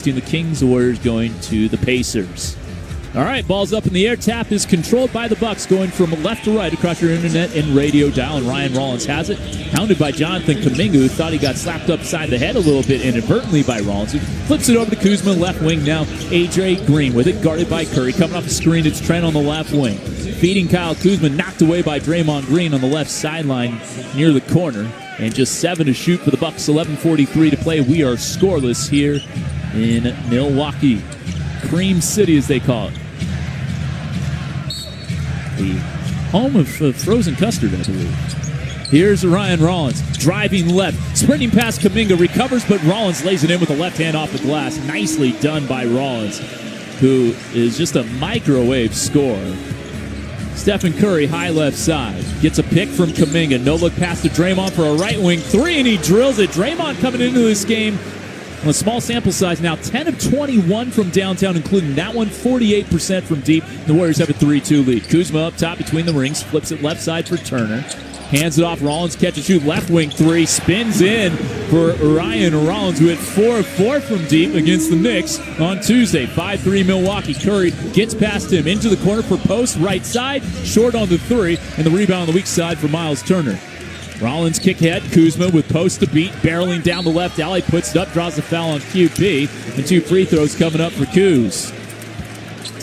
The Kings, the Warriors going to the Pacers. All right, ball's up in the air. Tap is controlled by the Bucks, going from left to right across your internet and radio dial. And Ryan Rollins has it, hounded by Jonathan Kuminga, who thought he got slapped upside the head a little bit inadvertently by Rollins, who flips it over to Kuzma, left wing now. AJ Green with it, guarded by Curry. Coming off the screen, it's Trent on the left wing. Feeding Kyle Kuzma, knocked away by Draymond Green on the left sideline near the corner. And just 7 to shoot for the Bucks, 11:43 to play. We are scoreless here in Milwaukee. Cream City, as they call it. The home of frozen custard, I believe. Here's Ryan Rollins, driving left, sprinting past Kuminga, recovers, but Rollins lays it in with the left hand off the glass. Nicely done by Rollins, who is just a microwave scorer. Stephen Curry, high left side, gets a pick from Kuminga. No look pass to Draymond for a right wing three, and he drills it. Draymond coming into this game on a small sample size now, 10 of 21 from downtown, including that one, 48% from deep. The Warriors have a 3-2 lead. Kuzma up top between the rings, flips it left side for Turner. Hands it off, Rollins catch and shoot, left wing three, spins in for Ryan Rollins, who hit 4 of 4 from deep against the Knicks on Tuesday. 5-3 Milwaukee. Curry gets past him, into the corner for post, right side, short on the three, and the rebound on the weak side for Miles Turner. Rollins kick head, Kuzma with post to beat, barreling down the left alley, puts it up, draws the foul on QP, and 2 free throws coming up for Kuz.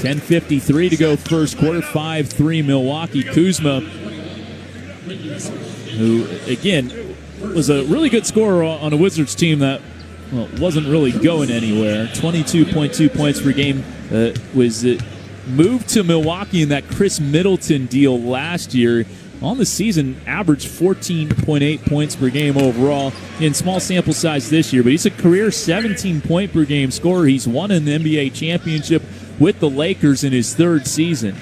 10:53 to go first quarter, 5-3 Milwaukee. Kuzma, who, again, was a really good scorer on a Wizards team that wasn't really going anywhere. 22.2 points per game was moved to Milwaukee in that Chris Middleton deal last year. On the season, averaged 14.8 points per game overall in small sample size this year. But he's a career 17-point per game scorer. He's won an NBA championship with the Lakers in his 3rd season.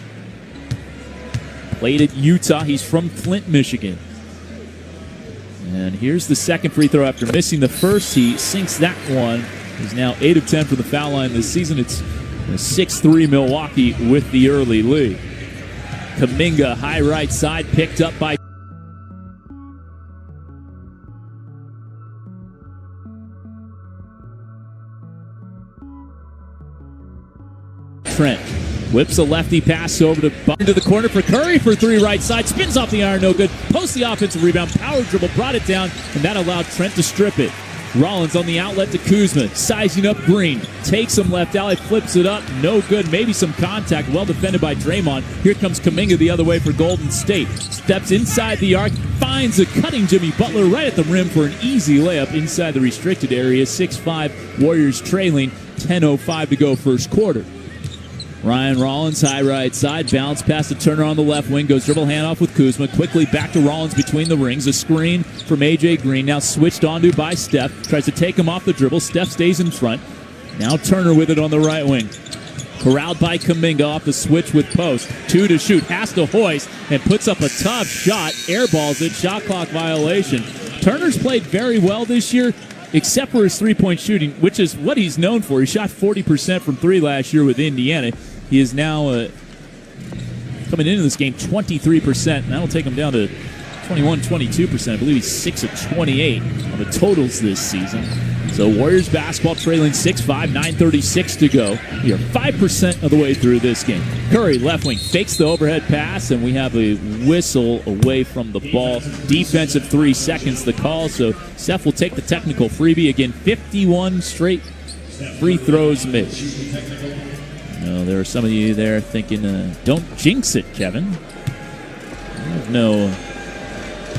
Played at Utah. He's from Flint, Michigan. And here's the second free throw after missing the first. He sinks that one. He's now 8 of 10 from the foul line this season. It's 6-3 Milwaukee with the early lead. Kuminga, high right side, picked up by Trent. Whips a lefty pass over to into the corner for Curry for 3 right side. Spins off the iron, no good. Posts the offensive rebound, power dribble, brought it down, and that allowed Trent to strip it. Rollins on the outlet to Kuzma, sizing up Green, takes him left alley, flips it up, no good, maybe some contact, well defended by Draymond. Here comes Kuminga the other way for Golden State, steps inside the arc, finds a cutting Jimmy Butler right at the rim for an easy layup inside the restricted area. 6-5 Warriors trailing, 10:05 to go first quarter. Ryan Rollins, high right side, bounce pass to Turner on the left wing, goes dribble handoff with Kuzma, quickly back to Rollins between the rings, a screen from AJ Green, now switched onto by Steph, tries to take him off the dribble, Steph stays in front, now Turner with it on the right wing. Corralled by Kuminga off the switch with post, 2 to shoot, has to hoist, and puts up a tough shot, airballs it, shot clock violation. Turner's played very well this year, except for his three-point shooting, which is what he's known for. He shot 40% from 3 last year with Indiana. He is now coming into this game 23%, and that'll take him down to 21-22%. I believe he's 6 of 28 on the totals this season. So Warriors basketball trailing 6-5, 9:36 to go. We are 5% of the way through this game. Curry, left wing, fakes the overhead pass, and we have a whistle away from the ball. Defensive 3 seconds the call, so Steph will take the technical freebie. Again, 51 straight free throws missed. There are some of you there thinking, don't jinx it, Kevin. I have no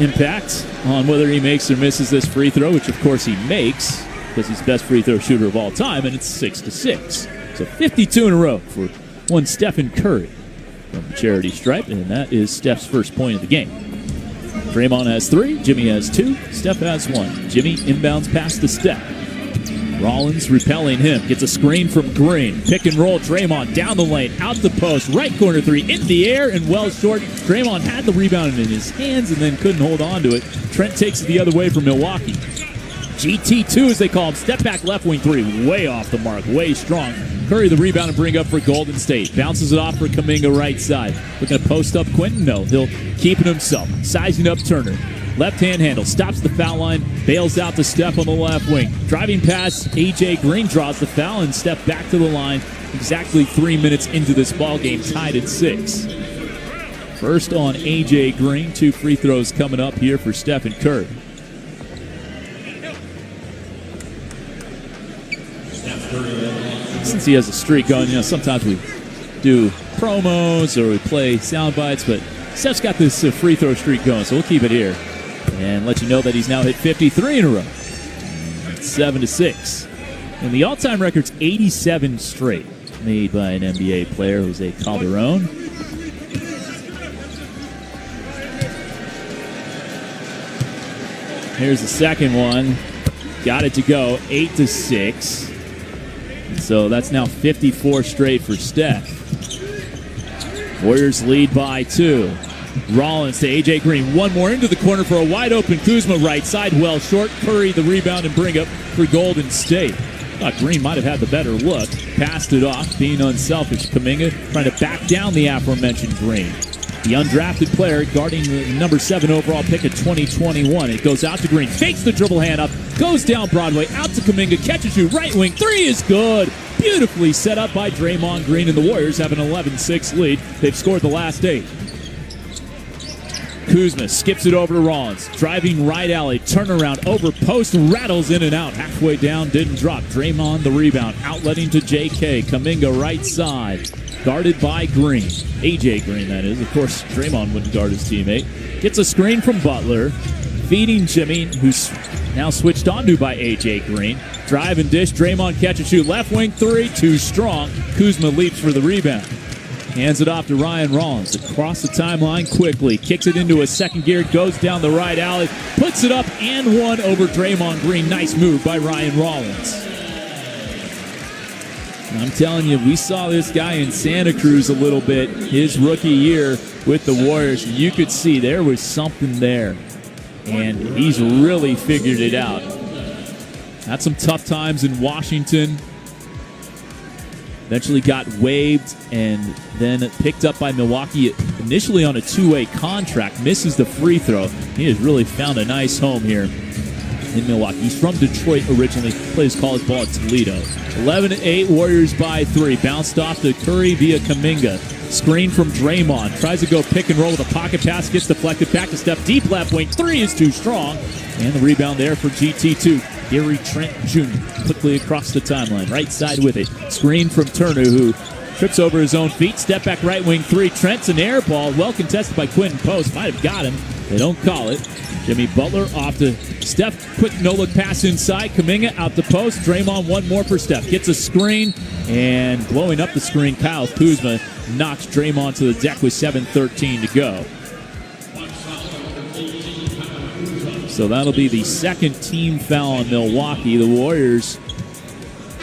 impact on whether he makes or misses this free throw, which of course he makes because he's the best free throw shooter of all time, and it's 6-6. So 52 in a row for one Stephen Curry from the charity stripe, and that is Steph's first point of the game. Draymond has 3, Jimmy has 2, Steph has 1. Jimmy inbounds past the Steph. Rollins repelling him, gets a screen from Green. Pick and roll, Draymond down the lane, out the post, right corner 3, in the air and well short. Draymond had the rebound in his hands and then couldn't hold on to it. Trent takes it the other way for Milwaukee. GT2 as they call him, step back left wing 3, way off the mark, way strong. Curry the rebound and bring up for Golden State. Bounces it off for Kuminga right side. Looking to post up Quentin? No, he'll keep it himself. Sizing up Turner. Left-hand handle, stops the foul line, bails out to Steph on the left wing. Driving pass, A.J. Green draws the foul, and Steph back to the line exactly 3 minutes into this ball game, tied at 6. First on A.J. Green, 2 free throws coming up here for Stephen Curry. Since he has a streak going, sometimes we do promos or we play sound bites, but Steph's got this free throw streak going, so we'll keep it here and let you know that he's now hit 53 in a row. 7-6. And the all-time record's 87 straight, made by an NBA player, Jose Calderon. Here's the second one. Got it to go, 8-6. So that's now 54 straight for Steph. Warriors lead by 2. Rollins to A.J. Green. One more into the corner for a wide-open Kuzma right side. Well short. Curry the rebound and bring up for Golden State. Thought Green might have had the better look. Passed it off, being unselfish. Kuminga trying to back down the aforementioned Green. The undrafted player guarding the number 7 overall pick of 2021. It goes out to Green. Fakes the dribble hand up. Goes down Broadway. Out to Kuminga. Catches you. Right wing. 3 is good. Beautifully set up by Draymond Green, and the Warriors have an 11-6 lead. They've scored the last 8. Kuzma skips it over to Rollins. Driving right alley. Turnaround over post. Rattles in and out. Halfway down. Didn't drop. Draymond the rebound. Outletting to J.K. Kuminga right side. Guarded by Green. A.J. Green, that is. Of course, Draymond wouldn't guard his teammate. Gets a screen from Butler. Feeding Jimmy, who's now switched onto by A.J. Green. Drive and dish. Draymond catch and shoot. Left wing 3. Too strong. Kuzma leaps for the rebound. Hands it off to Ryan Rollins. Across the timeline quickly. Kicks it into a second gear. Goes down the right alley. Puts it up and one over Draymond Green. Nice move by Ryan Rollins. I'm telling you, we saw this guy in Santa Cruz a little bit his rookie year with the Warriors. You could see there was something there, and he's really figured it out. Had some tough times in Washington. Eventually got waived and then picked up by Milwaukee initially on a 2-way contract. Misses the free throw. He has really found a nice home here in Milwaukee. He's from Detroit originally. Plays college ball at Toledo. 11-8, Warriors by 3. Bounced off to Curry via Kuminga. Screen from Draymond. Tries to go pick and roll with a pocket pass. Gets deflected back to Steph. Deep left wing. 3 is too strong. And the rebound there for GT2. Gary Trent Jr. quickly across the timeline. Right side with it. Screen from Turner, who trips over his own feet. Step back right wing 3. Trent's an air ball. Well contested by Quentin Post. Might have got him. They don't call it. Jimmy Butler off to Steph. Quick no-look pass inside. Kuminga out the post. Draymond one more for Steph. Gets a screen, and blowing up the screen, Kyle Kuzma knocks Draymond to the deck with 7:13 to go. So that'll be the second team foul on Milwaukee. The Warriors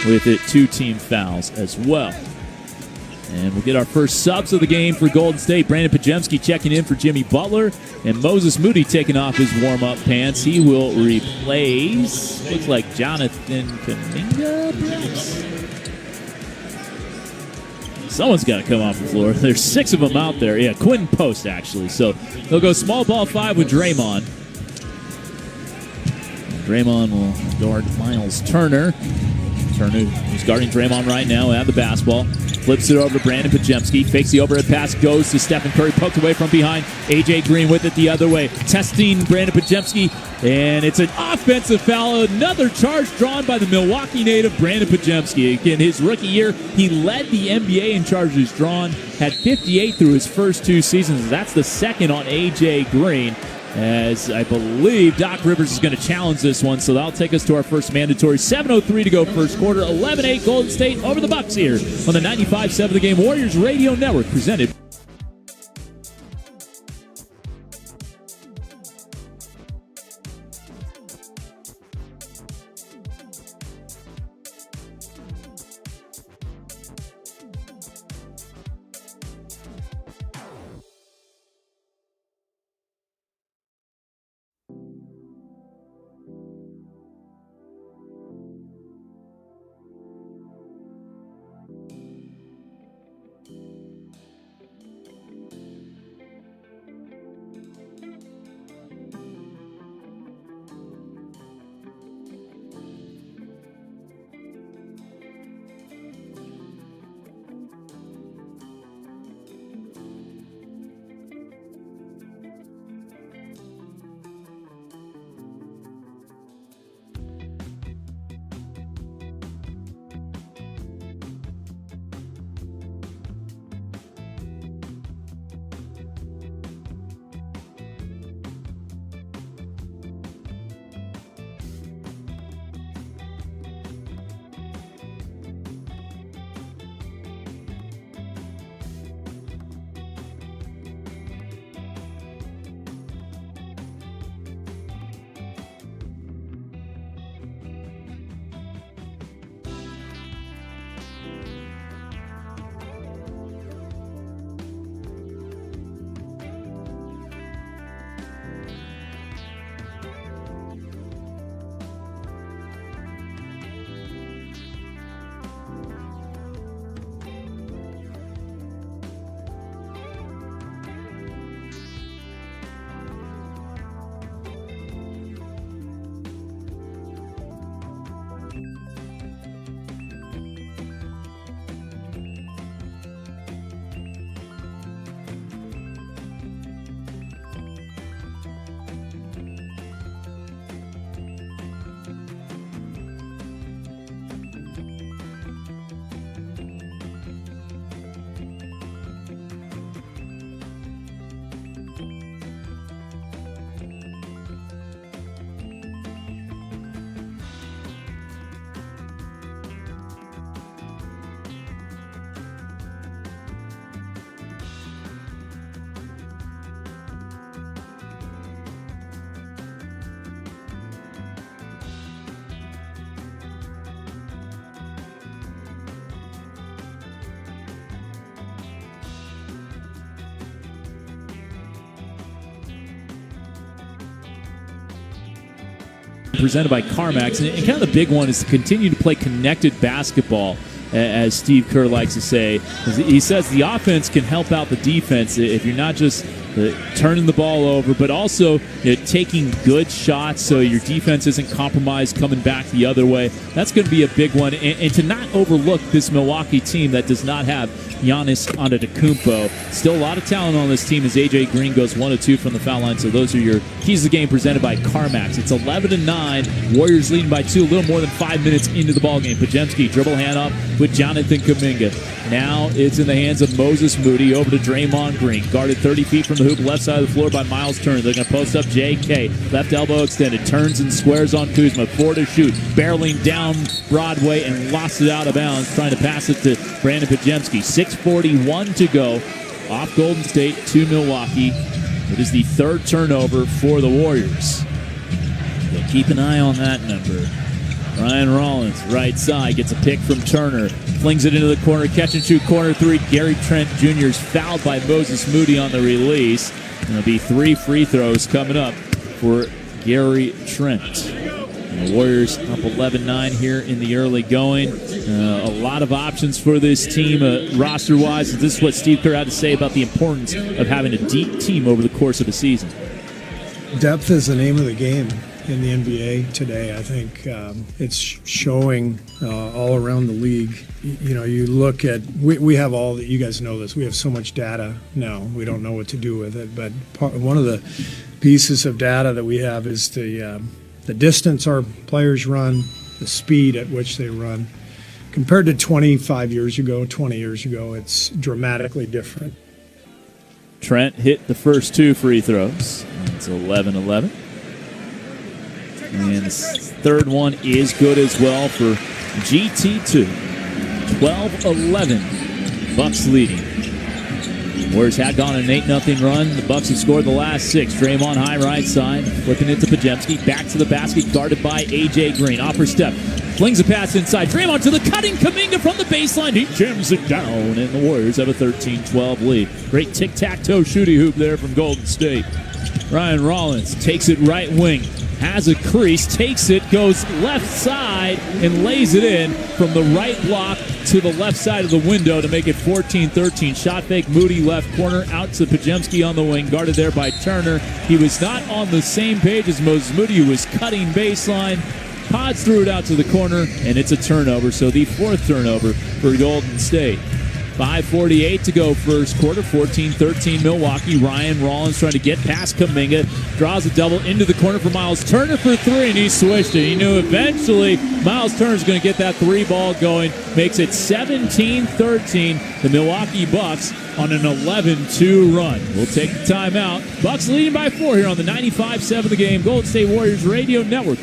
with it 2 team fouls as well. And we'll get our first subs of the game for Golden State. Brandon Pajemski checking in for Jimmy Butler. And Moses Moody taking off his warm-up pants. He will replace, looks like Jonathan Kuminga, perhaps? Someone's got to come off the floor. There's 6 of them out there. Yeah, Quentin Post, actually. So they'll go small ball 5 with Draymond. Draymond will guard Miles Turner. Turner, who's guarding Draymond right now, at the basketball. Flips it over to Brandon Pajemski. Fakes the overhead pass. Goes to Stephen Curry. Poked away from behind. A.J. Green with it the other way. Testing Brandon Pajemski. And it's an offensive foul. Another charge drawn by the Milwaukee native, Brandon Pajemski. Again, his rookie year, he led the NBA in charges drawn. Had 58 through his first 2 seasons. That's the second on A.J. Green. As I believe Doc Rivers is going to challenge this one, so that'll take us to our first mandatory. 7:03 to go first quarter. 11-8 Golden State over the Bucks here on the 95.7 The Game Warriors Radio Network, presented. presented by CarMax. And kind of the big one is to continue to play connected basketball, as Steve Kerr likes to say. He says the offense can help out the defense if you're not just turning the ball over, but also taking good shots so your defense isn't compromised coming back the other way. That's going to be a big one. And to not overlook this Milwaukee team that does not have Giannis Antetokounmpo. Still a lot of talent on this team as A.J. Green goes 1 of 2 from the foul line. So those are your keys to the game presented by CarMax. It's 11-9. Warriors leading by 2, a little more than 5 minutes into the ballgame. Podziemski dribble handoff with Jonathan Kuminga. Now it's in the hands of Moses Moody over to Draymond Green. Guarded 30 feet from the hoop, left side of the floor by Miles Turner. They're going to post up J.K. Left elbow extended. Turns and squares on Kuzma. 4 to shoot. Barreling down Broadway and lost it out of bounds. Trying to pass it to Brandon Podziemski. 6:41 to go. Off Golden State to Milwaukee. It is the third turnover for the Warriors. So keep an eye on that number. Ryan Rollins, right side, gets a pick from Turner. Flings it into the corner, catch and shoot, corner 3. Gary Trent Jr. is fouled by Moses Moody on the release. And there'll be 3 free throws coming up for Gary Trent. And the Warriors up 11-9 here in the early going. A lot of options for this team roster-wise. This is what Steve Kerr had to say about the importance of having a deep team over the course of a season. Depth is the name of the game in the NBA today. I think it's showing all around the league. You know, you look at, we have all, you guys know this, we have so much data now. We don't know what to do with it, but one of the pieces of data that we have is the distance our players run, the speed at which they run. Compared to 20 years ago, it's dramatically different. Trent hit the first 2 free throws. It's 11-11. And the third one is good as well for GT2. 12-11. Bucks leading. Warriors had gone an 8-0 run. The Bucks have scored the last 6. Draymond high right side. Flipping it to Podziemski. Back to the basket. Guarded by A.J. Green. Upper step. Flings a pass inside. Draymond to the cutting Kuminga from the baseline. He jams it down. And the Warriors have a 13-12 lead. Great tic-tac-toe shooty hoop there from Golden State. Ryan Rollins takes it right wing. Has a crease, takes it, goes left side, and lays it in from the right block to the left side of the window to make it 14-13. Shot fake, Moody left corner, out to Podziemski on the wing, guarded there by Turner. He was not on the same page as Moses Moody, who was cutting baseline. Pods threw it out to the corner, and it's a turnover, so the 4th turnover for Golden State. 5:48 to go first quarter, 14-13 Milwaukee. Ryan Rollins trying to get past Kuminga, draws a double into the corner for Miles Turner for 3, and he switched it. He knew eventually Miles Turner's going to get that 3 ball going, makes it 17-13. The Milwaukee Bucks on an 11-2 run. We'll take the timeout. Bucks leading by 4 here on the 95.7 The Game Golden State Warriors Radio Network.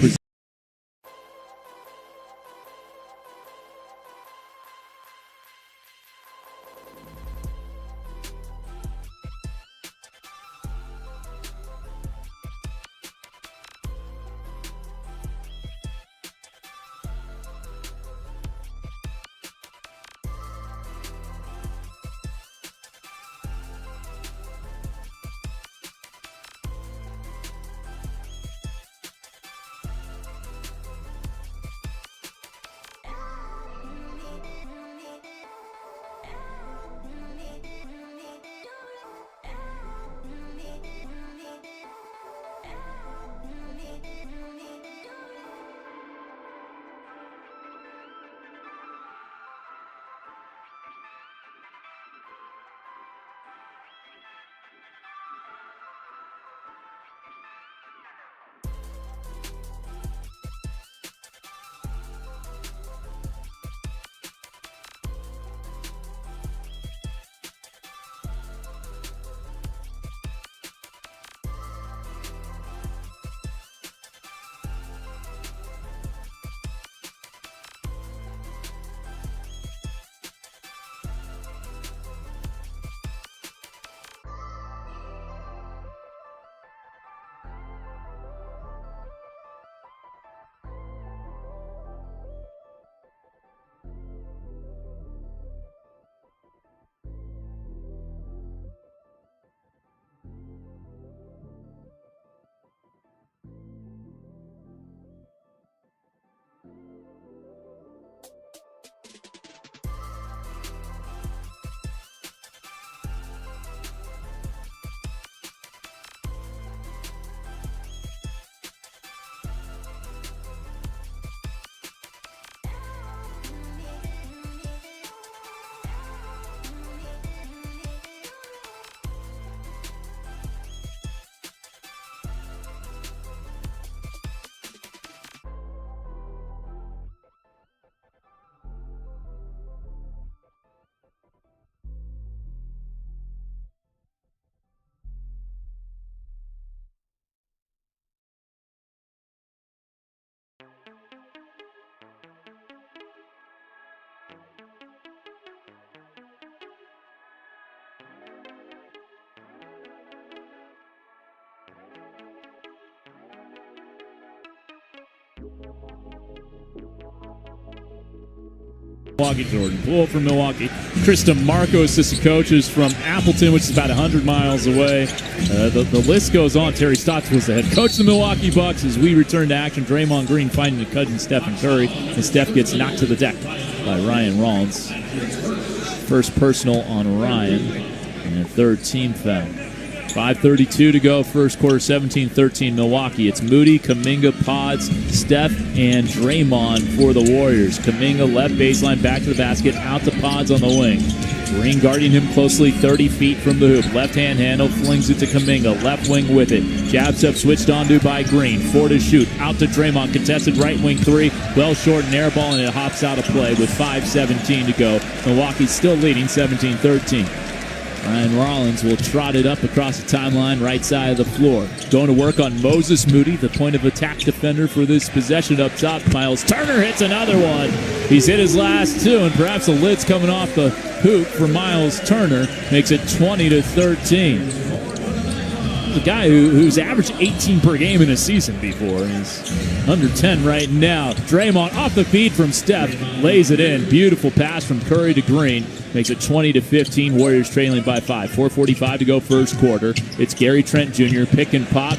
Milwaukee, Jordan Poole from Milwaukee, Krista Marco, assistant coaches from Appleton, which is about 100 miles away. The list goes on. Terry Stotts was the head coach of the Milwaukee Bucks. As we return to action, Draymond Green finding the cousin Stephen Curry, and Steph gets knocked to the deck by Ryan Rollins. First personal on Ryan, and a third team foul. 5:32 to go, first quarter, 17-13 Milwaukee. It's Moody, Kuminga, Pods, Steph, and Draymond for the Warriors. Kuminga left baseline, back to the basket, out to Pods on the wing. Green guarding him closely, 30 feet from the hoop. Left-hand handle, flings it to Kuminga, left wing with it. Jabs up, switched onto by Green. 4 to shoot, out to Draymond, contested right wing 3. Well short, and air ball, and it hops out of play with 5:17 to go. Milwaukee's still leading 17-13. Ryan Rollins will trot it up across the timeline, right side of the floor. Going to work on Moses Moody, the point of attack defender for this possession up top. Miles Turner hits another one. He's hit his last 2, and perhaps the lid's coming off the hoop for Miles Turner. Makes it 20-13. The guy who's averaged 18 per game in a season before. He's under 10 right now. Draymond off the feed from Steph. Lays it in. Beautiful pass from Curry to Green. Makes it 20-15. Warriors trailing by 5. 4:45 to go first quarter. It's Gary Trent Jr. Pick and pop.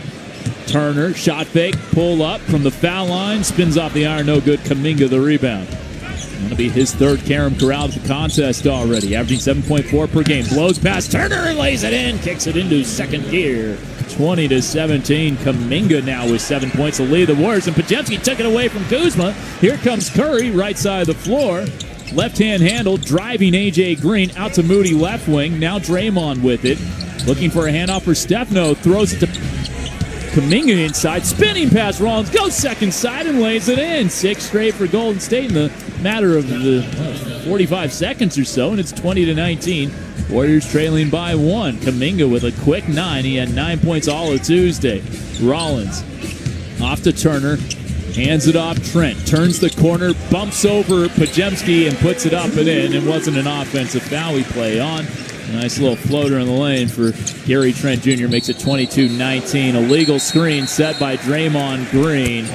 Turner, shot fake, pull up from the foul line. Spins off the iron, no good. Kuminga the rebound. Going to be his third carom corral of the contest already. Averaging 7.4 per game. Blows past Turner and lays it in. Kicks it into second gear. 20-17. Kuminga now with 7 points to lead the Warriors. And Podziemski took it away from Kuzma. Here comes Curry, right side of the floor. Left-hand handle, driving A.J. Green out to Moody left wing. Now Draymond with it. Looking for a handoff for Stefano. Throws it to Kuminga inside. Spinning past Rollins. Goes second side and lays it in. 6 straight for Golden State in the matter of the 45 seconds or so. And it's 20-19. Warriors trailing by 1. Kuminga with a quick 9. He had 9 points all of Tuesday. Rollins off to Turner. Hands it off Trent. Turns the corner. Bumps over Podziemski and puts it up and in. It wasn't an offensive foul we play on. A nice little floater in the lane for Gary Trent Jr. Makes it 22-19. Illegal screen set by Draymond Green.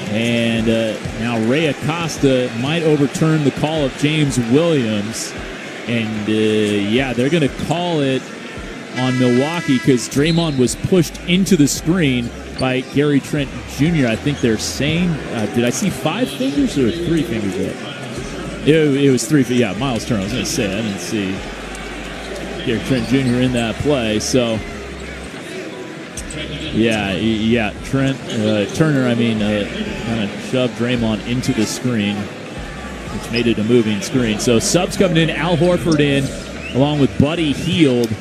And now Ray Acosta might overturn the call of James Williams. And, yeah, they're going to call it on Milwaukee because Draymond was pushed into the screen by Gary Trent Jr. I think they're saying, did I see 5 fingers or 3 fingers up? It was 3 fingers. Yeah, Miles Turner. I was going to say, I didn't see Gary Trent Jr. in that play. So, yeah, Turner, kind of shoved Draymond into the screen, which made it a moving screen. So subs coming in, Al Horford in, along with Buddy Hield,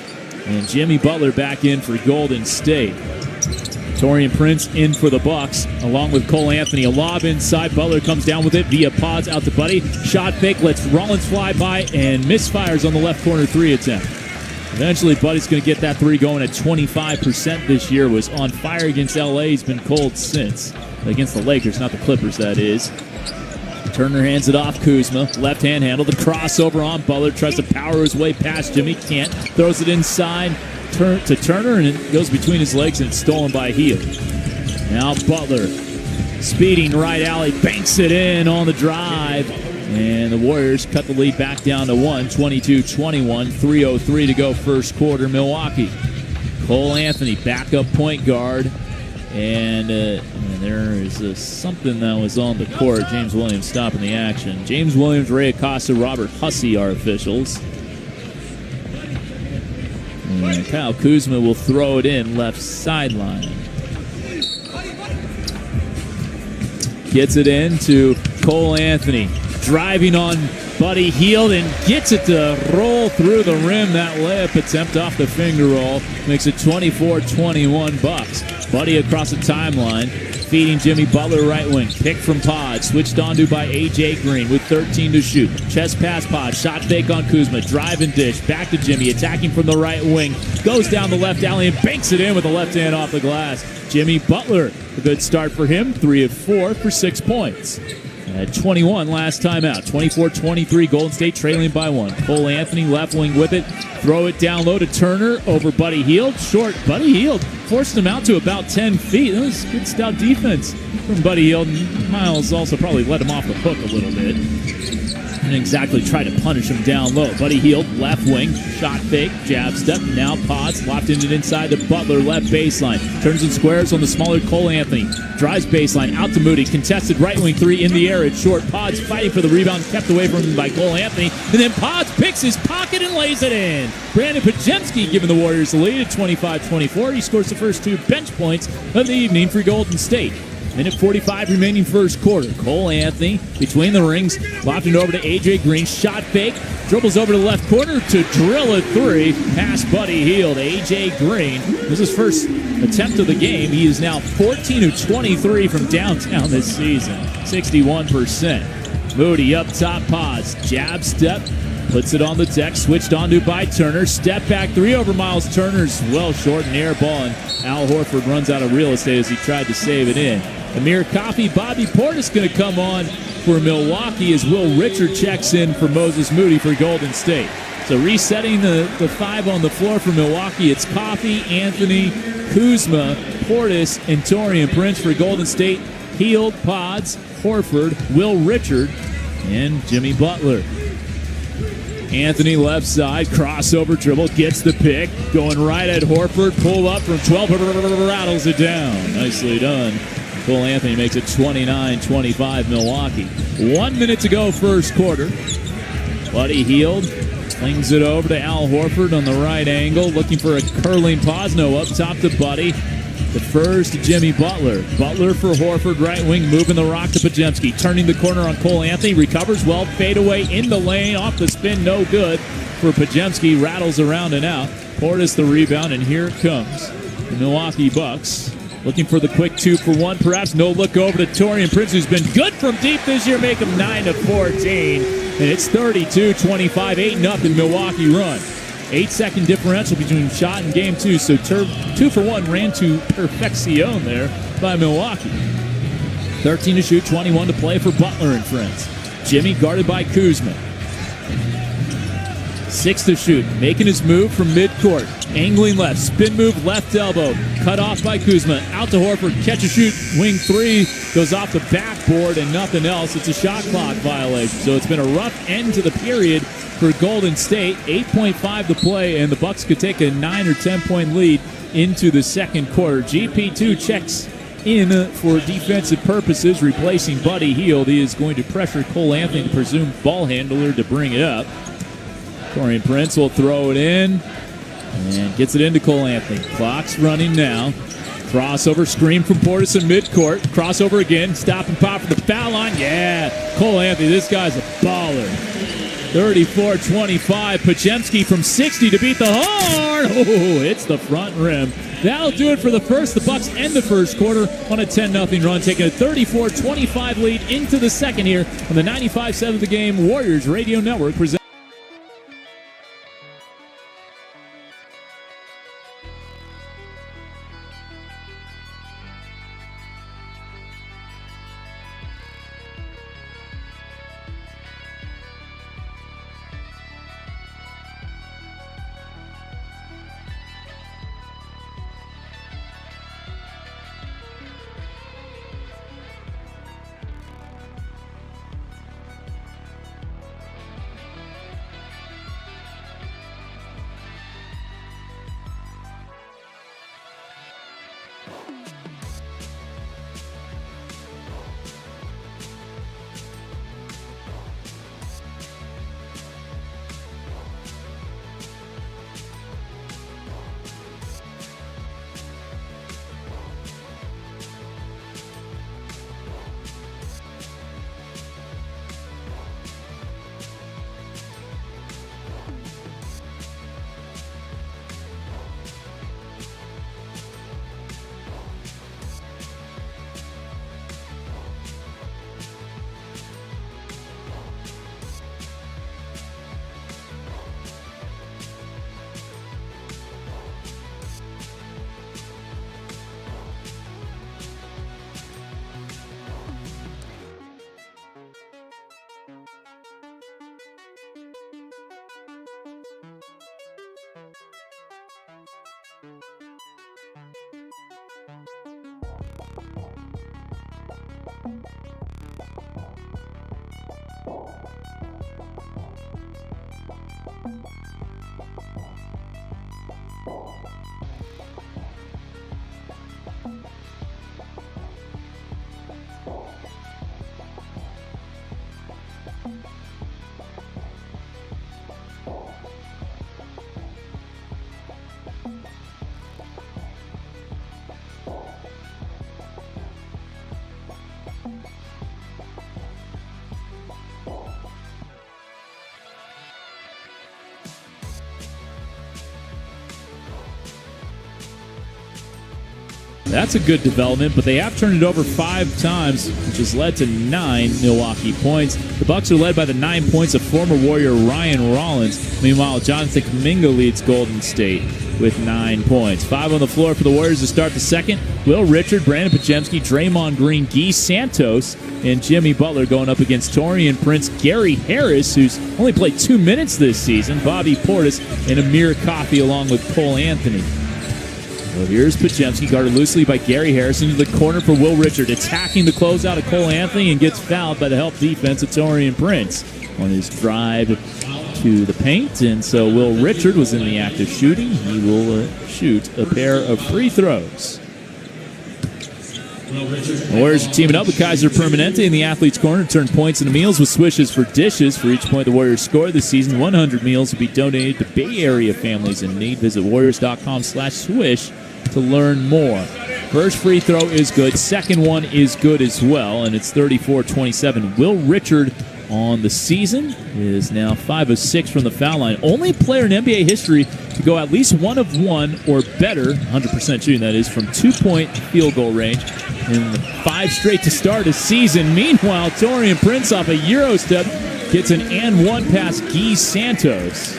and Jimmy Butler back in for Golden State. Taurean Prince in for the Bucks, along with Cole Anthony. A lob inside. Butler comes down with it via Pods out to Buddy. Shot fake, lets Rollins fly by, and misfires on the left corner 3 attempt. Eventually, Buddy's going to get that 3 going at 25% this year. Was on fire against L.A. He's been cold since. Against the Lakers, not the Clippers, that is. Turner hands it off. Kuzma, left-hand handle. The crossover on Butler. Tries to power his way past Jimmy. Can't. Throws it inside to Turner, and it goes between his legs, and it's stolen by Hield. Now Butler, speeding right alley, banks it in on the drive. And the Warriors cut the lead back down to 1, 22-21, 3:03 to go first quarter, Milwaukee. Cole Anthony, backup point guard. And there is something that was on the court. James Williams stopping the action. James Williams, Ray Acosta, Robert Hussey are officials. And Kyle Kuzma will throw it in left sideline. Gets it in to Cole Anthony. Driving on Buddy Hield and gets it to roll through the rim. That layup attempt off the finger roll makes it 24-21 Bucks. Buddy across the timeline, feeding Jimmy Butler right wing. Pick from Pod, switched onto by A.J. Green with 13 to shoot. Chest pass Pod, shot fake on Kuzma, drive and dish. Back to Jimmy, attacking from the right wing. Goes down the left alley and banks it in with the left hand off the glass. Jimmy Butler, a good start for him, 3 of 4 for 6 points. At 21 last time out. 24-23, Golden State trailing by 1. Cole Anthony left wing with it. Throw it down low to Turner over Buddy Hield. Short. Buddy Hield forced him out to about 10 feet. That was good stout defense from Buddy Hield. Miles also probably let him off the hook a little bit. Didn't exactly try to punish him down low. Buddy Hield, left wing, shot fake, jab step, now pods, lofting it inside to Butler, left baseline. Turns and squares on the smaller Cole Anthony. Drives baseline, out to Moody, contested right wing three in the air. It's short. Pods fighting for the rebound, kept away from him by Cole Anthony. And then Pods picks his pocket and lays it in. Brandon Podziemski giving the Warriors the lead at 25-24. He scores the first 2 bench points of the evening for Golden State. Minute 45 remaining first quarter. Cole Anthony between the rings, lofting over to A.J. Green. Shot fake, dribbles over to the left corner to drill a 3. Pass Buddy Hield. A.J. Green. This is his first attempt of the game. He is now 14 of 23 from downtown this season. 61%. Moody up top, Pods. Jab step. Puts it on the deck, switched onto by Turner. Step back 3 over Miles Turner's well short and air ball, and Al Horford runs out of real estate as he tried to save it in. Amir Coffey, Bobby Portis going to come on for Milwaukee as Will Richard checks in for Moses Moody for Golden State. So resetting the 5 on the floor for Milwaukee, it's Coffey, Anthony, Kuzma, Portis, and Taurean Prince for Golden State. Hield, Pods, Horford, Will Richard, and Jimmy Butler. Anthony left side, crossover dribble, gets the pick, going right at Horford, pull up from 12, rattles it down. Nicely done. Cole Anthony makes it 29-25 Milwaukee. 1 minute to go first quarter. Buddy Hield flings it over to Al Horford on the right angle, looking for a curling Posno up top to Buddy. The first to Jimmy Butler. Butler for Horford, right wing, moving the rock to Podziemski. Turning the corner on Cole Anthony, recovers well, fade away in the lane, off the spin, no good for Podziemski. Rattles around and out. Portis the rebound, and here it comes. The Milwaukee Bucks looking for the quick 2 for 1, perhaps. No look over to Taurean Prince, who's been good from deep this year, make him 9 of 14. And it's 32-25, 8-0 Milwaukee run. 8-second differential between shot and game 2. So 2 for 1 ran to perfection there by Milwaukee. 13 to shoot, 21 to play for Butler and friends. Jimmy guarded by Kuzma. 6 to shoot, making his move from midcourt. Angling left, spin move, left elbow. Cut off by Kuzma. Out to Horford, catch a shoot, wing 3. Goes off the backboard and nothing else. It's a shot clock violation. So it's been a rough end to the period for Golden State. 8.5 to play, and the Bucks could take a 9 or 10 point lead into the second quarter. GP2 checks in for defensive purposes, replacing Buddy Hield. He is going to pressure Cole Anthony, the presumed ball handler, to bring it up. Taurean Prince will throw it in and gets it into Cole Anthony. Clock's running now. Crossover screen from Portis in midcourt. Crossover again. Stop and pop for the foul line. Yeah, Cole Anthony, this guy's a baller. 34-25. Podziemski from 60 to beat the horn. Oh, it's the front rim. That'll do it for the first. The Bucks end the first quarter on a 10-0 run, taking a 34-25 lead into the second here on the 95.7 The Game Warriors Radio Network. That's a good development, but they have turned it over 5 times, which has led to 9 Milwaukee points. The Bucks are led by the 9 points of former Warrior Ryan Rollins. Meanwhile, Antetokounmpo leads Golden State with 9 points. 5 on the floor for the Warriors to start the second. Will Richard, Brandon Podziemski, Draymond Green, Guy Santos, and Jimmy Butler going up against Taurean Prince, Gary Harris, who's only played 2 minutes this season, Bobby Portis, and Amir Coffey along with Cole Anthony. Well, here's Podziemski, guarded loosely by Gary Harris into the corner for Will Richard, attacking the closeout of Cole Anthony and gets fouled by the help defense of Taurean Prince on his drive to the paint. And so Will Richard was in the act of shooting. He will shoot a pair of free throws. The Warriors are teaming up with Kaiser Permanente in the athlete's corner to turn points into meals with swishes for dishes. For each point the Warriors score this season, 100 meals will be donated to Bay Area families in need. Visit warriors.com/swish to learn more. First free throw is good. Second one is good as well, and it's 34-27. Will Richard on the season is now 5 of 6 from the foul line. Only player in NBA history to go at least 1 of 1 or better, 100% shooting that is, from 2-point field goal range in 5 straight to start a season. Meanwhile, Taurean Prince off a Euro step gets an and one past Guy Santos.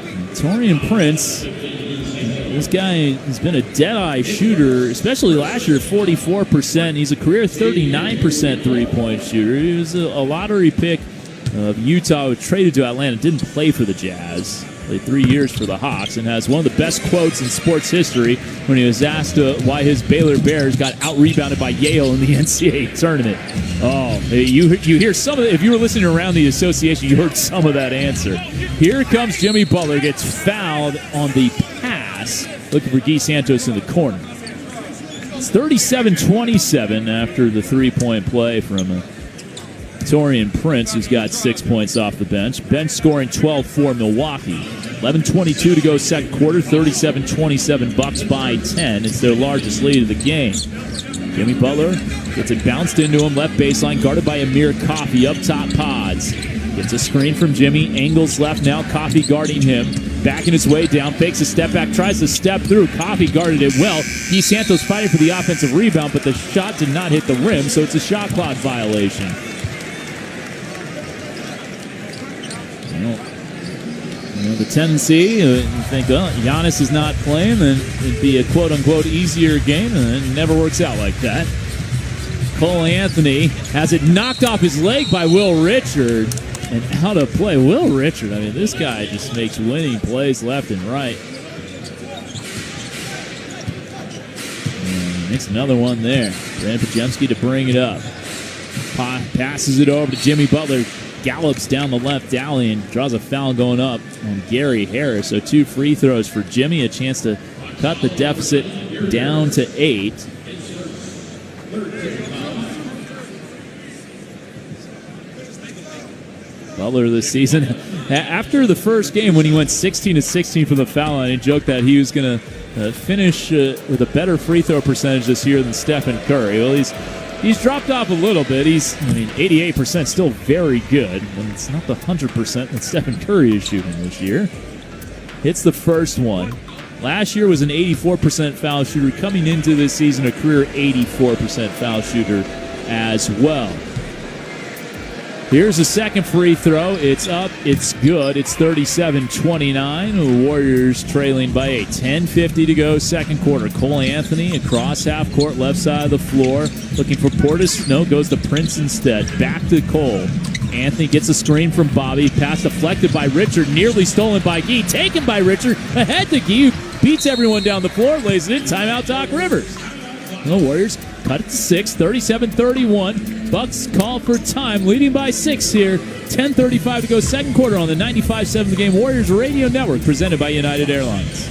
And Taurean Prince, this guy has been a dead-eye shooter, especially last year, 44%. He's a career 39% three-point shooter. He was a lottery pick of Utah, who traded to Atlanta, didn't play for the Jazz. Played 3 years for the Hawks and has one of the best quotes in sports history when he was asked why his Baylor Bears got out-rebounded by Yale in the NCAA tournament. Oh, you hear some of it. If you were listening around the association, you heard some of that answer. Here comes Jimmy Butler, gets fouled on the pass, looking for Guy Santos in the corner. It's 37-27 after the three-point play from Taurean Prince, who's got 6 points off the bench. Bench scoring 12 for Milwaukee. 11:22 to go second quarter, 37-27 Bucks by 10. It's their largest lead of the game. Jimmy Butler gets it bounced into him, left baseline, guarded by Amir Coffey, up top Pods. Gets a screen from Jimmy, angles left now, Coffey guarding him. Backing his way down, fakes a step back, tries to step through. Coffey guarded it well. Guy Santos fighting for the offensive rebound, but the shot did not hit the rim, so it's a shot clock violation. The tendency, you think, well, Giannis is not playing, then it'd be a quote-unquote easier game, and it never works out like that. Cole Anthony has it knocked off his leg by Will Richard, and out of play. Will Richard, I mean, this guy just makes winning plays left and right. And makes another one there. Brandon Podziemski to bring it up. Passes it over to Jimmy Butler. Gallops down the left alley and draws a foul going up on Gary Harris. So 2 free throws for Jimmy, a chance to cut the deficit down to 8. Butler this season, after the first game when he went 16 of 16 from the foul line, he joked that he was going to finish with a better free throw percentage this year than Stephen Curry. Well, He's dropped off a little bit. 88% still very good, and it's not the 100% that Stephen Curry is shooting this year. Hits the first one. Last year was an 84% foul shooter. Coming into this season, a career 84% foul shooter as well. Here's the second free throw. It's up. It's good. It's 37-29. The Warriors trailing by 8. 10:50 to go, second quarter. Cole Anthony across half court, left side of the floor. Looking for Portis. No, goes to Prince instead. Back to Cole. Anthony gets a screen from Bobby. Pass deflected by Richard. Nearly stolen by Guy. Taken by Richard. Ahead to Guy, who beats everyone down the floor. Lays it in. Timeout, Doc Rivers. The Warriors cut it to 6, 37-31. Bucks call for time, leading by 6 here. 10:35 to go, second quarter on the 95.7 The Game Warriors Radio Network, presented by United Airlines.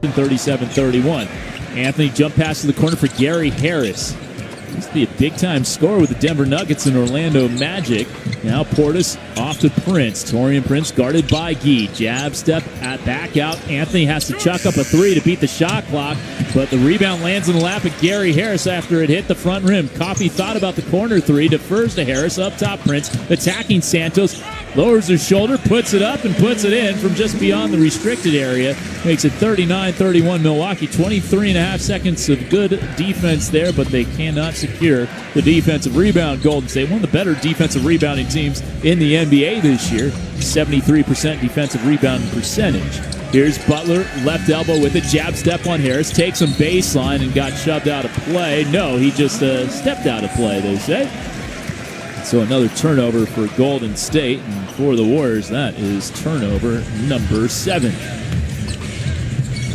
And 37-31. Anthony jump pass to the corner for Gary Harris. Used to be a big-time scorer with the Denver Nuggets and Orlando Magic. Now Portis off to Prince. Taurean Prince guarded by Gee. Jab step at back out. Anthony has to chuck up a three to beat the shot clock, but the rebound lands in the lap of Gary Harris after it hit the front rim. Coffey thought about the corner three, defers to Harris. Up top, Prince attacking Santos. Lowers his shoulder, puts it up, and puts it in from just beyond the restricted area. Makes it 39-31 Milwaukee. 23 and a half seconds of good defense there, but they cannot secure the defensive rebound. Golden State, one of the better defensive rebounding teams in the NBA this year. 73% defensive rebounding percentage. Here's Butler, left elbow with a jab step on Harris. Takes him baseline and got shoved out of play. No, he just stepped out of play, they say. So another turnover for Golden State, and for the Warriors, that is turnover number 7.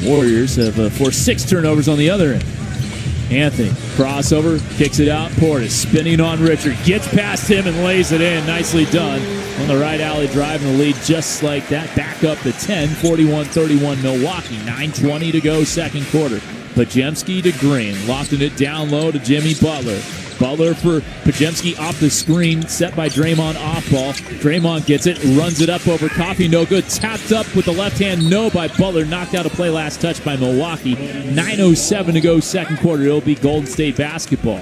Warriors have forced 6 turnovers on the other end. Anthony, crossover, kicks it out. Portis spinning on Richard, gets past him and lays it in. Nicely done on the right alley drive, and the lead just like that. Back up to 10, 41-31 Milwaukee. 9:20 to go, second quarter. Podziemski to Green, lofting it down low to Jimmy Butler. Butler for Podziemski off the screen, set by Draymond off ball. Draymond gets it, runs it up over Coffey, no good. Tapped up with the left hand, no by Butler. Knocked out a play, last touch by Milwaukee. 9:07 to go, second quarter. It'll be Golden State basketball.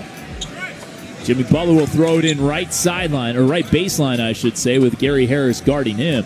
Jimmy Butler will throw it in right sideline, or right baseline, I should say, with Gary Harris guarding him.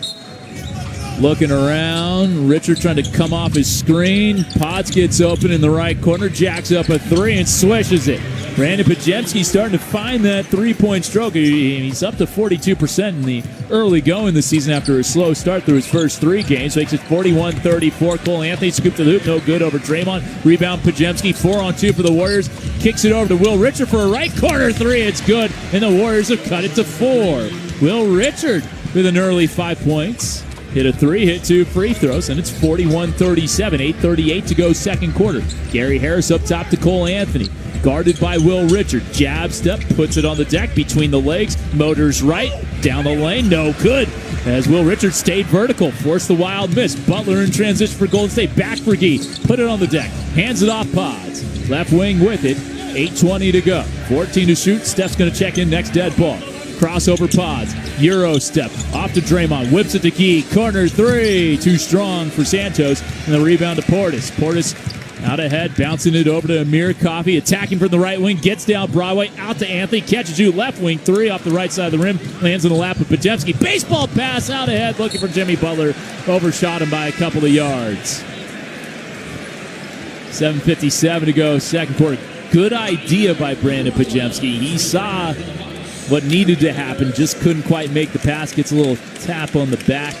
Looking around, Richard trying to come off his screen. Potts gets open in the right corner, jacks up a three and swishes it. Brandon Pajemski starting to find that three-point stroke. He's up to 42% in the early going this season after a slow start through his first 3 games. Makes it 41-34. Cole Anthony scooped to the hoop, no good over Draymond. Rebound Pajemski, 4-on-2 for the Warriors. Kicks it over to Will Richard for a right corner 3. It's good, and the Warriors have cut it to 4. Will Richard with an early 5 points. Hit a 3, hit 2 free throws, and it's 41-37. 8:38 to go second quarter. Gary Harris up top to Cole Anthony. Guarded by Will Richard. Jab step, puts it on the deck between the legs. Motors right, down the lane, no good. As Will Richard stayed vertical, forced the wild miss. Butler in transition for Golden State. Back for Gee. Put it on the deck. Hands it off Pods. Left wing with it. 8:20 to go. 14 to shoot. Steph's going to check in next dead ball. Crossover Pods. Euro step. Off to Draymond. Whips it to Key. Corner 3. Too strong for Santos. And the rebound to Portis. Portis out ahead. Bouncing it over to Amir Coffey. Attacking from the right wing. Gets down Broadway. Out to Anthony. Catches you. Left wing 3 off the right side of the rim. Lands in the lap of Pajemski. Baseball pass out ahead. Looking for Jimmy Butler. Overshot him by a couple of yards. 7:57 to go second quarter. Good idea by Brandon Pajemski. He saw what needed to happen, just couldn't quite make the pass. Gets a little tap on the back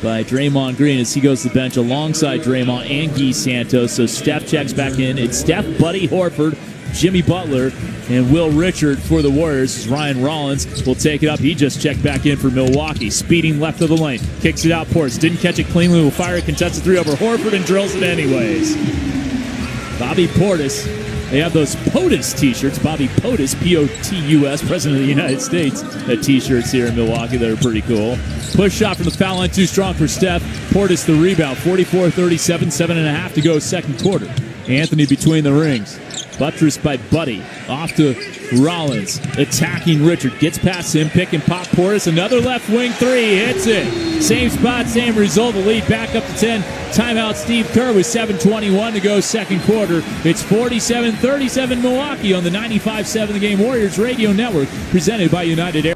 by Draymond Green as he goes to the bench alongside Draymond and Guy Santos. So Steph checks back in. It's Steph, Buddy Horford, Jimmy Butler, and Will Richard for the Warriors. Ryan Rollins will take it up. He just checked back in for Milwaukee. Speeding left of the lane. Kicks it out. Portis didn't catch it cleanly. Will fire a contested 3 over Horford and drills it anyways. Bobby Portis. They have those POTUS t-shirts. Bobby POTUS, P-O-T-U-S, President of the United States. T-shirts here in Milwaukee that are pretty cool. Push shot from the foul line, too strong for Steph. Portis the rebound, 44-37, 7.5 to go second quarter. Anthony between the rings. Buttressed by Buddy. Off to Rollins. Attacking Richard. Gets past him. Pick and pop Portis. Another left wing 3. Hits it. Same spot, same result. The lead back up to 10. Timeout Steve Kerr with 7:21 to go second quarter. It's 47-37 Milwaukee on the 95.7 The Game Warriors Radio Network. Presented by United Air.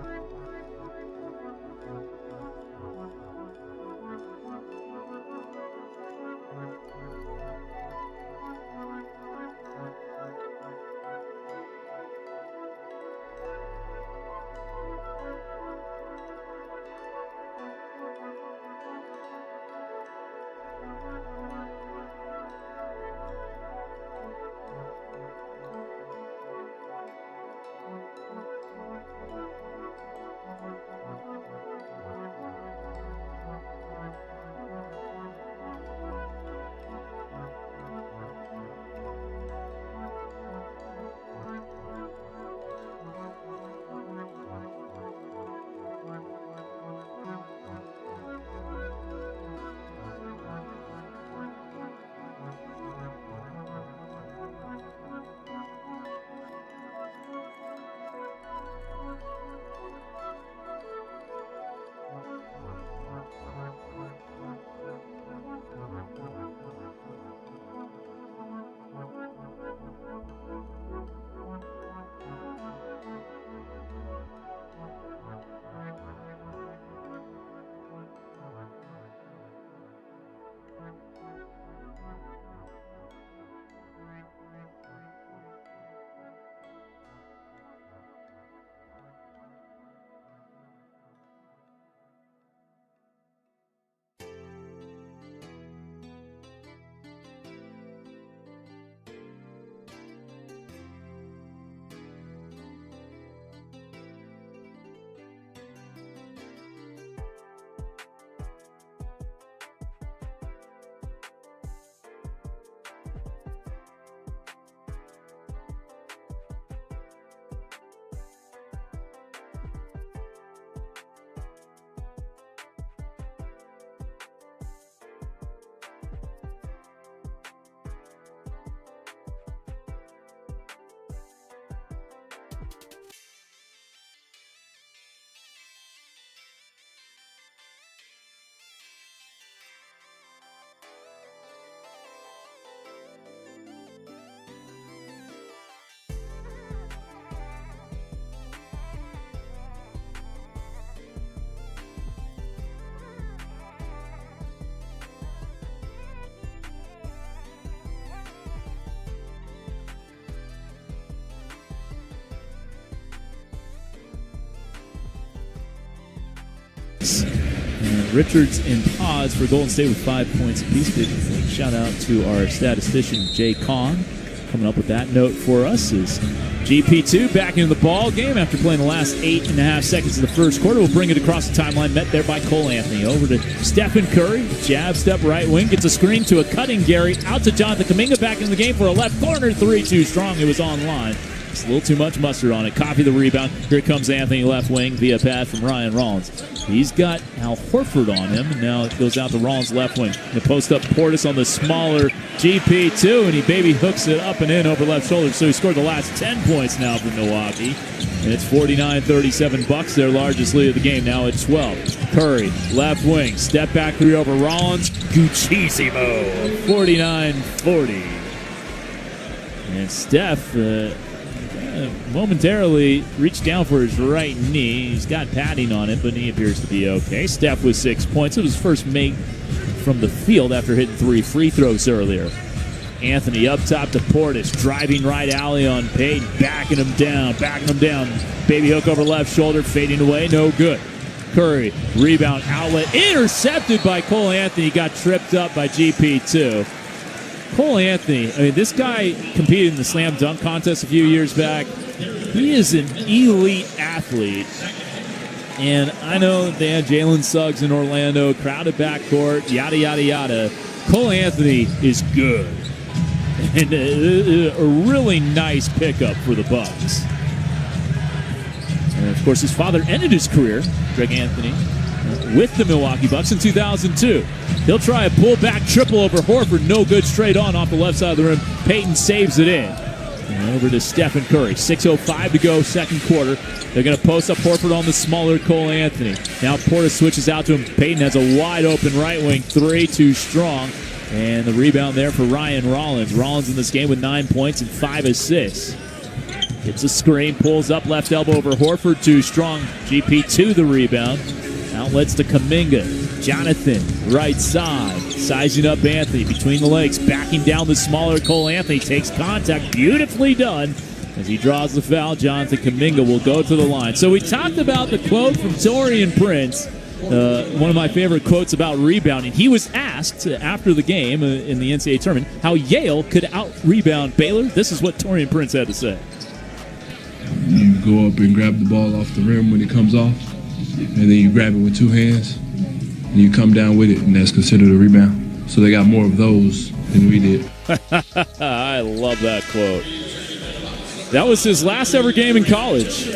Richards and Pods for Golden State with 5 points apiece. Big shout out to our statistician, Jay Kahn, coming up with that note for us. Is GP2 back into the ball game after playing the last 8.5 seconds of the first quarter. We'll bring it across the timeline, met there by Cole Anthony. Over to Stephen Curry, jab step right wing, gets a screen to a cutting Gary, out to Jonathan Kuminga, back in the game for a left corner three, too strong. It was online. It's a little too much mustard on it. Copy the rebound. Here comes Anthony left wing via pad from Ryan Rollins. He's got Al Horford on him, and now it goes out to Rollins left wing. The post up Portis on the smaller GP2, and he baby hooks it up and in over left shoulder. So he scored the last 10 points now for Milwaukee. And it's 49-37 Bucks, their largest lead of the game, now at 12. Curry, left wing, step back three over Rollins. Guccisimo, 49-40. And Steph momentarily reached down for his right knee. He's got padding on it, but he appears to be okay. Steph with 6 points. It was his first make from the field after hitting 3 free throws earlier. Anthony up top to Portis, driving right alley on Payton, backing him down. Baby hook over left shoulder, fading away, no good. Curry, rebound, outlet, intercepted by Cole Anthony. Got tripped up by GP2. Cole Anthony, I mean, this guy competed in the slam dunk contest a few years back. He is an elite athlete. And I know they had Jalen Suggs in Orlando, crowded backcourt, yada, yada, yada. Cole Anthony is good. And a really nice pickup for the Bucks. And, of course, his father ended his career, Greg Anthony, with the Milwaukee Bucks in 2002. He'll try a pull-back triple over Horford. No good, straight on off the left side of the rim. Payton saves it in. And over to Stephen Curry. 6:05 to go, second quarter. They're going to post up Horford on the smaller Cole Anthony. Now Portis switches out to him. Payton has a wide-open right wing three, too strong. And the rebound there for Ryan Rollins. Rollins in this game with 9 points and 5 assists. Gets a screen, pulls up left elbow over Horford, too strong. GP2 the rebound. Outlets to Kuminga. Jonathan, right side. Sizing up Anthony between the legs. Backing down the smaller Cole Anthony. Takes contact. Beautifully done. As he draws the foul, Jonathan Kuminga will go to the line. So we talked about the quote from Taurean Prince. One of my favorite quotes about rebounding. He was asked after the game in the NCAA tournament how Yale could out-rebound Baylor. This is what Taurean Prince had to say. You go up and grab the ball off the rim when it comes off, and then you grab it with two hands, and you come down with it, and that's considered a rebound. So they got more of those than we did. I love that quote. That was his last ever game in college.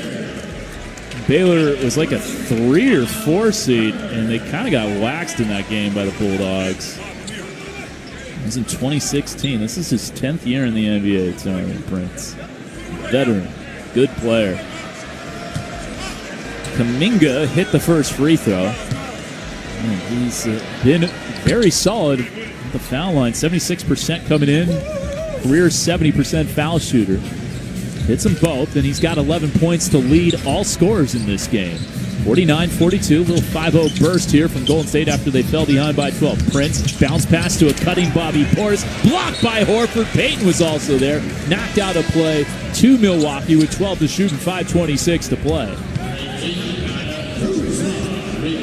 Baylor was like a 3 or 4 seed, and they kind of got waxed in that game by the Bulldogs. It was in 2016. This is his 10th year in the NBA, Taurean Prince. Veteran. Good player. Kuminga hit the first free throw. He's been very solid at the foul line. 76% coming in. Career 70% foul shooter. Hits them both, and he's got 11 points to lead all scorers in this game. 49-42, little 5-0 burst here from Golden State after they fell behind by 12. Prince, bounce pass to a cutting Bobby Portis, blocked by Horford. Payton was also there, knocked out a play to Milwaukee with 12 to shoot and 5:26 to play.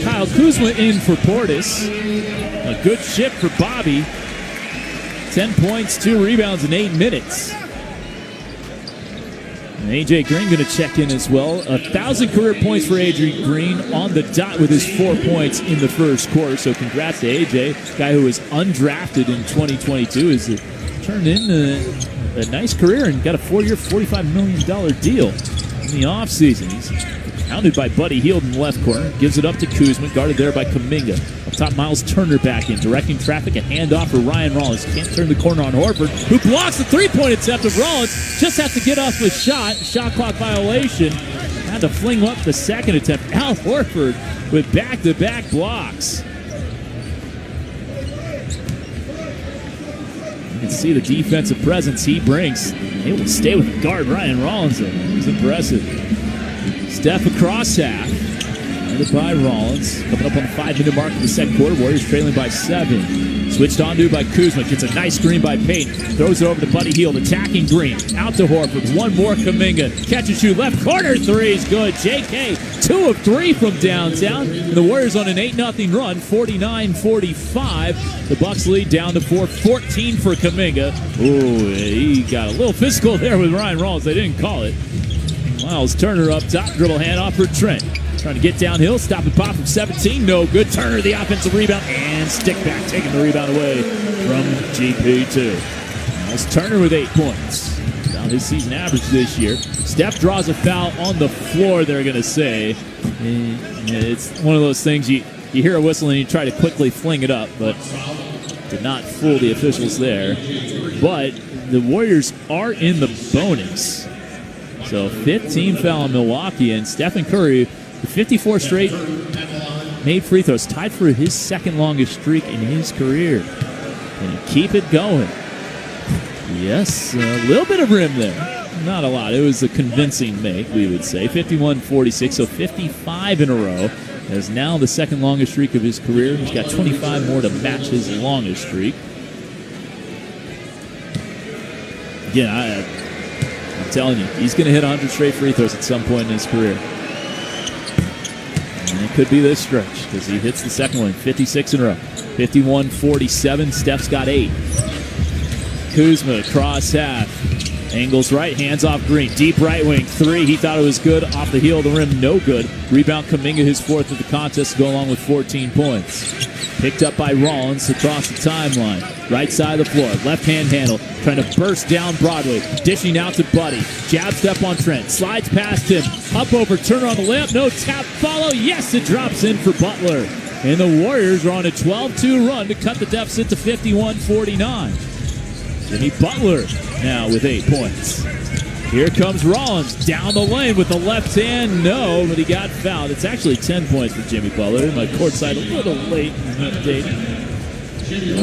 Kyle Kuzma in for Portis. A good shift for Bobby. 10 points, 2 rebounds in 8 minutes. And A.J. Green going to check in as well. 1,000 career points for A.J. Green on the dot with his 4 points in the first quarter. So congrats to A.J., guy who was undrafted in 2022. Has turned in a nice career and got a 4-year, $45 million deal in the offseason. He's pounded by Buddy Hield in the left corner. Gives it up to Kuzma, guarded there by Kuminga. Up top, Miles Turner back in, directing traffic. A handoff for Ryan Rollins. Can't turn the corner on Horford, who blocks the three-point attempt of Rollins. Just has to get off the shot. Shot clock violation. Had to fling up the second attempt. Al Horford with back-to-back blocks. You can see the defensive presence he brings. Able to stay with guard Ryan Rollins. He's impressive. Steph across half. Guarded by Rollins. Coming up on the 5-minute mark of the second quarter. Warriors trailing by 7. Switched on to by Kuzma. Gets a nice screen by Payton. Throws it over to Buddy Hield. Attacking Green. Out to Horford. One more Kuminga. Catch and shoot. Left corner. 3 is good. JK, 2 of 3 from downtown. And the Warriors on an 8-0 run. 49-45. The Bucks lead down to 4. 14 for Kuminga. Ooh, he got a little physical there with Ryan Rollins. They didn't call it. Miles Turner up top. Dribble handoff for Trent. Trying to get downhill, stop and pop from 17, no good. Turner, the offensive rebound, and stick back, taking the rebound away from GP2. Miles Turner with 8 points. About his season average this year. Steph draws a foul on the floor, they're going to say. It's one of those things, you hear a whistle and you try to quickly fling it up, but did not fool the officials there. But the Warriors are in the bonus. So 15 foul on Milwaukee, and Stephen Curry, the 54 straight made free throws, tied for his second longest streak in his career. And keep it going. Yes, a little bit of rim there. Not a lot. It was a convincing make, we would say. 51-46, so 55 in a row. That is now the second longest streak of his career. He's got 25 more to match his longest streak. Again, I'm telling you, he's going to hit 100 straight free throws at some point in his career. And it could be this stretch because he hits the second one, 56 in a row. 51-47, Steph's got 8. Kuzma, cross half. Angles right, hands off Green. Deep right wing, 3. He thought it was good. Off the heel of the rim, no good. Rebound Kuminga, his 4th of the contest, to go along with 14 points. Picked up by Rollins across the timeline. Right side of the floor, left-hand handle. Trying to burst down Broadway. Dishing out to Buddy. Jab step on Trent. Slides past him. Up over Turner on the layup. No tap follow. Yes, it drops in for Butler. And the Warriors are on a 12-2 run to cut the deficit to 51-49. Jimmy Butler now with 8 points. Here comes Rollins down the lane with the left hand. No, but he got fouled. It's actually 10 points for Jimmy Butler. My courtside a little late in the update.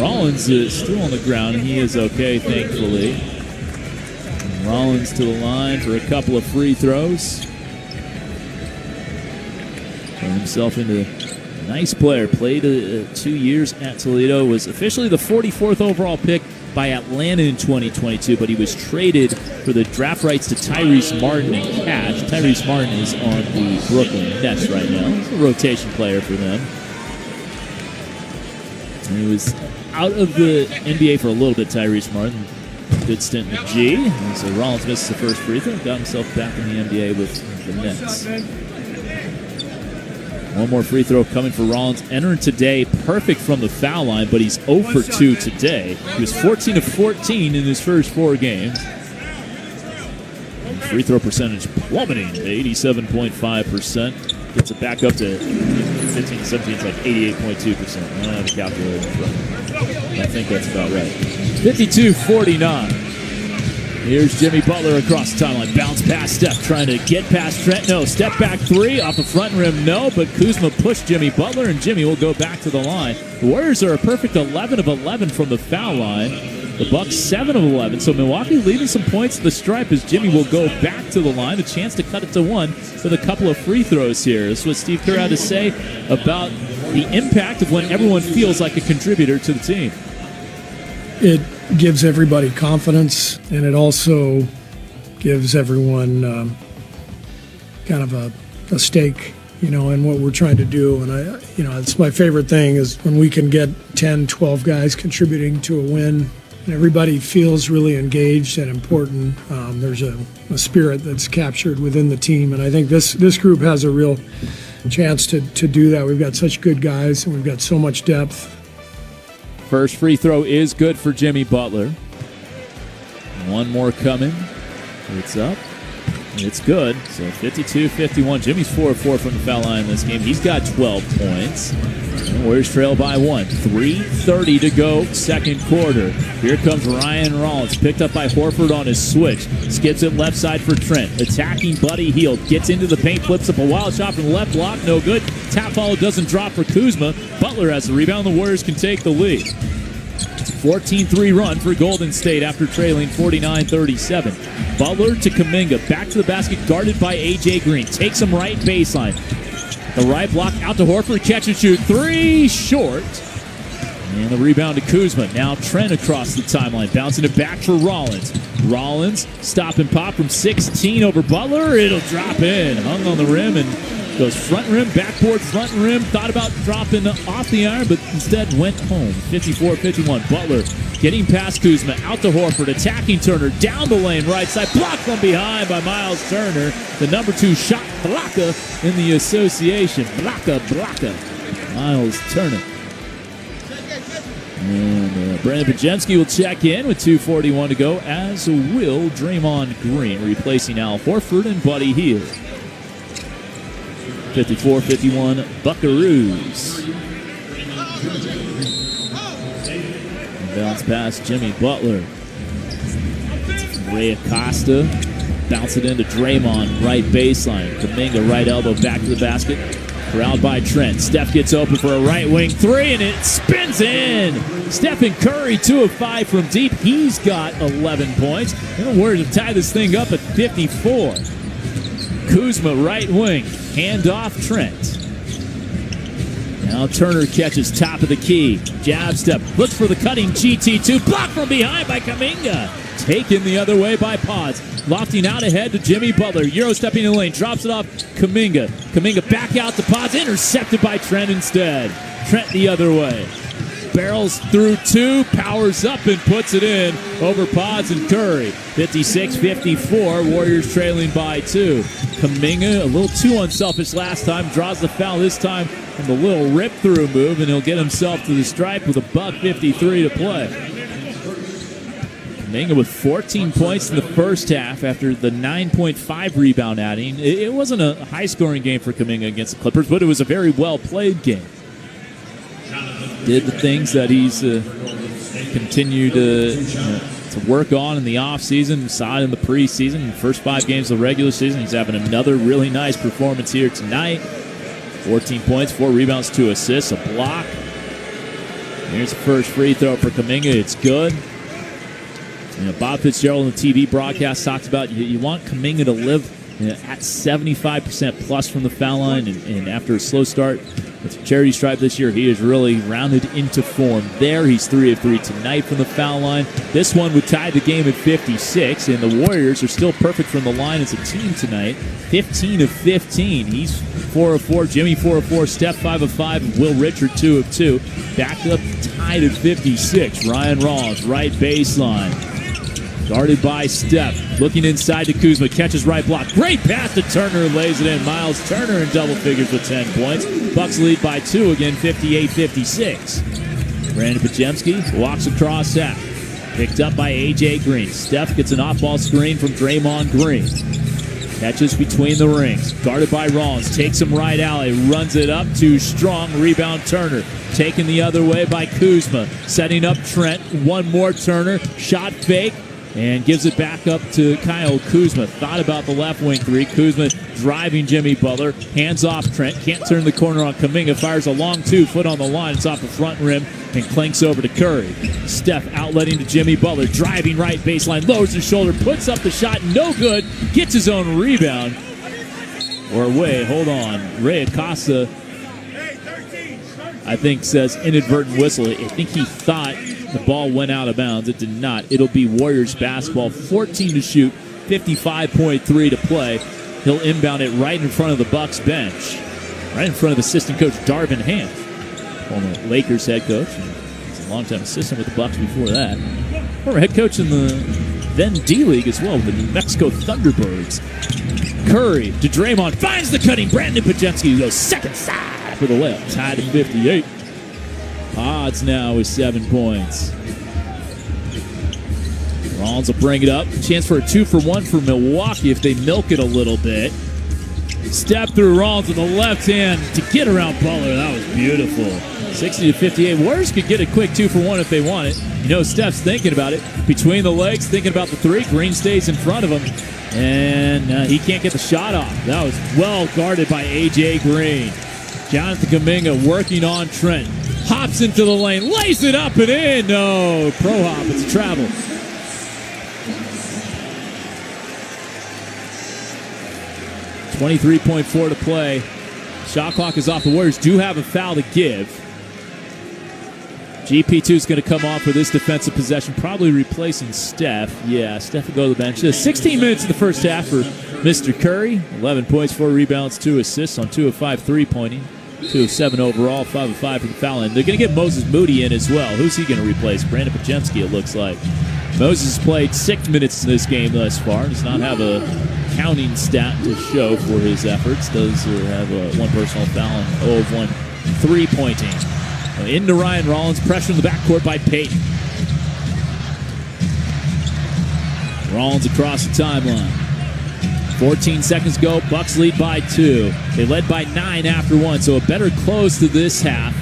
Rollins is still on the ground, and he is okay, thankfully. And Rollins to the line for a couple of free throws. Turned himself into a nice player. Played 2 years at Toledo. Was officially the 44th overall pick by Atlanta in 2022, but he was traded for the draft rights to Tyrese Martin in cash. Tyrese Martin is on the Brooklyn Nets right now. He's a rotation player for them. And he was out of the NBA for a little bit, Tyrese Martin. Good stint in the G. And so Rollins misses the first free throw. Got himself back in the NBA with the Nets. One more free throw coming for Rollins. Entering today, perfect from the foul line, but he's 0 for 2 today. He was 14 of 14 in his first 4 games. And free throw percentage plummeting to 87.5%. Gets it back up to 15 to 17. It's like 88.2%. I don't have a calculator in front. I think that's about right. 52-49. Here's Jimmy Butler across the timeline. Bounce pass Steph, trying to get past Trent. No, step back 3 off the front rim. No, but Kuzma pushed Jimmy Butler, and Jimmy will go back to the line. The Warriors are a perfect 11 of 11 from the foul line. The Bucks 7 of 11. So Milwaukee leaving some points to the stripe as Jimmy will go back to the line. A chance to cut it to 1 with a couple of free throws here. That's what Steve Kerr had to say about the impact of when everyone feels like a contributor to the team. It gives everybody confidence, and it also gives everyone kind of a stake, in what we're trying to do. And it's my favorite thing is when we can get 10, 12 guys contributing to a win, and everybody feels really engaged and important. There's a spirit that's captured within the team, and I think this group has a real chance to do that. We've got such good guys, and we've got so much depth. First free throw is good for Jimmy Butler. One more coming. It's up. It's good. So 52-51. Jimmy's 4 of 4 from the foul line in this game. He's got 12 points. The Warriors trail by 1. 3:30 to go, second quarter. Here comes Ryan Rollins, picked up by Horford on his switch. Skips it left side for Trent. Attacking Buddy Hield. Gets into the paint, flips up a wild shot from the left block. No good. Tap follow doesn't drop for Kuzma. Butler has the rebound. The Warriors can take the lead. It's a 14-3 run for Golden State after trailing 49-37. Butler to Kuminga. Back to the basket, guarded by A.J. Green. Takes him right baseline. The right block out to Horford. Catch and shoot. 3 short. And the rebound to Kuzma. Now Trent across the timeline. Bouncing it back for Rollins. Rollins, stop and pop from 16 over Butler. It'll drop in. Hung on the rim and goes front rim, backboard, front rim. Thought about dropping off the iron, but instead went home. 54-51. Butler getting past Kuzma. Out to Horford. Attacking Turner. Down the lane, right side. Blocked from behind by Miles Turner. The number 2 shot blocker in the association. Blocker. Miles Turner. And Brandon Pajemski will check in with 2:41 to go, as will Draymond Green, replacing Al Horford and Buddy Hield. 54-51 Buckaroos. And bounce past Jimmy Butler. Ray Acosta. Bounce it into Draymond, right baseline. Kuminga, right elbow, back to the basket. Corralled by Trent. Steph gets open for a right wing 3, and it spins in. Stephen Curry, 2 of 5 from deep. He's got 11 points. And the Warriors have tied this thing up at 54. Kuzma, right wing. Hand off Trent. Now Turner catches top of the key. Jab step. Looks for the cutting GT2. Blocked from behind by Kuminga. Taken the other way by Pods. Lofting out ahead to Jimmy Butler. Euro stepping in the lane. Drops it off Kuminga. Kuminga back out to Pods. Intercepted by Trent instead. Trent the other way. Barrels through 2. Powers up and puts it in over Pods and Curry. 56-54. Warriors trailing by 2. Kuminga a little too unselfish last time. Draws the foul this time from the little rip-through move, and he'll get himself to the stripe with $1:53 to play. Kuminga with 14 points in the first half after the 9.5 rebound adding. It wasn't a high-scoring game for Kuminga against the Clippers, but it was a very well-played game. Did the things that he's continued to work on in the offseason. Saw it in the preseason. In the first 5 games of the regular season, he's having another really nice performance here tonight. 14 points, 4 rebounds, 2 assists, a block. Here's the first free throw for Kuminga. It's good. Bob Fitzgerald in the TV broadcast talks about you want Kuminga to live at 75% plus from the foul line, and after a slow start with the charity stripe this year, he has really rounded into form there. He's 3 of 3 tonight from the foul line. This one would tie the game at 56, and the Warriors are still perfect from the line as a team tonight. 15 of 15. He's 4 of 4. Jimmy 4 of 4. Steph 5 of 5. And Will Richard 2 of 2. Back up tied at 56. Ryan Rollins, right baseline. Guarded by Steph. Looking inside to Kuzma. Catches right block. Great pass to Turner. Lays it in. Miles Turner in double figures with 10 points. Bucks lead by 2 again, 58-56. Brandon Pajemski walks across half. Picked up by A.J. Green. Steph gets an off-ball screen from Draymond Green. Catches between the rings. Guarded by Rollins. Takes him right alley. Runs it up. Too strong. Rebound Turner. Taken the other way by Kuzma. Setting up Trent. One more Turner. Shot fake. And gives it back up to Kyle Kuzma. Thought about the left wing 3. Kuzma driving Jimmy Butler. Hands off Trent. Can't turn the corner on Kuminga. Fires a long 2 foot on the line. It's off the front rim and clanks over to Curry. Steph outletting to Jimmy Butler. Driving right baseline. Lowers his shoulder. Puts up the shot. No good. Gets his own rebound. Or wait, hold on. Ray Acosta, I think, says inadvertent whistle. I think he thought the ball went out of bounds. It did not. It'll be Warriors basketball. 14 to shoot, 55.3 to play. He'll inbound it right in front of the Bucks bench, right in front of assistant coach Darvin Ham, former Lakers head coach. He's a longtime assistant with the Bucks before that. Former head coach in the then D-League as well with the New Mexico Thunderbirds. Curry to Draymond. Finds the cutting. Brandon Pajemski goes second side for the layup. Tied at 58. Odds now with 7 points. Rollins will bring it up. Chance for a 2-for-1 for Milwaukee if they milk it a little bit. Step through Rollins with the left hand to get around Butler. That was beautiful. 60-58. Warriors could get a quick 2-for-1 if they want it. You know, Steph's thinking about it. Between the legs, thinking about the 3. Green stays in front of him. And he can't get the shot off. That was well guarded by A.J. Green. Jonathan Kuminga working on Trent. Hops into the lane, lays it up and in. No, pro hop, it's travel. $23.4 to play. Shot clock is off. The Warriors do have a foul to give. GP2 is going to come off for this defensive possession, probably replacing Steph. Yeah, Steph will go to the bench. 16 minutes in the first half for Mr. Curry. 11 points, 4 rebounds, 2 assists on 2 of 5 3-pointing. 2 of 7 overall, 5 of 5 for the foul line. They're going to get Moses Moody in as well. Who's he going to replace? Brandon Pajemski, it looks like. Moses has played 6 minutes in this game thus far. Does not have a counting stat to show for his efforts. Does have one personal foul and 0 of 1 3-pointing. Into Ryan Rollins, pressure in the backcourt by Payton. Rollins across the timeline. 14 seconds to go. Bucks lead by 2. They led by 9 after 1, so a better close to this half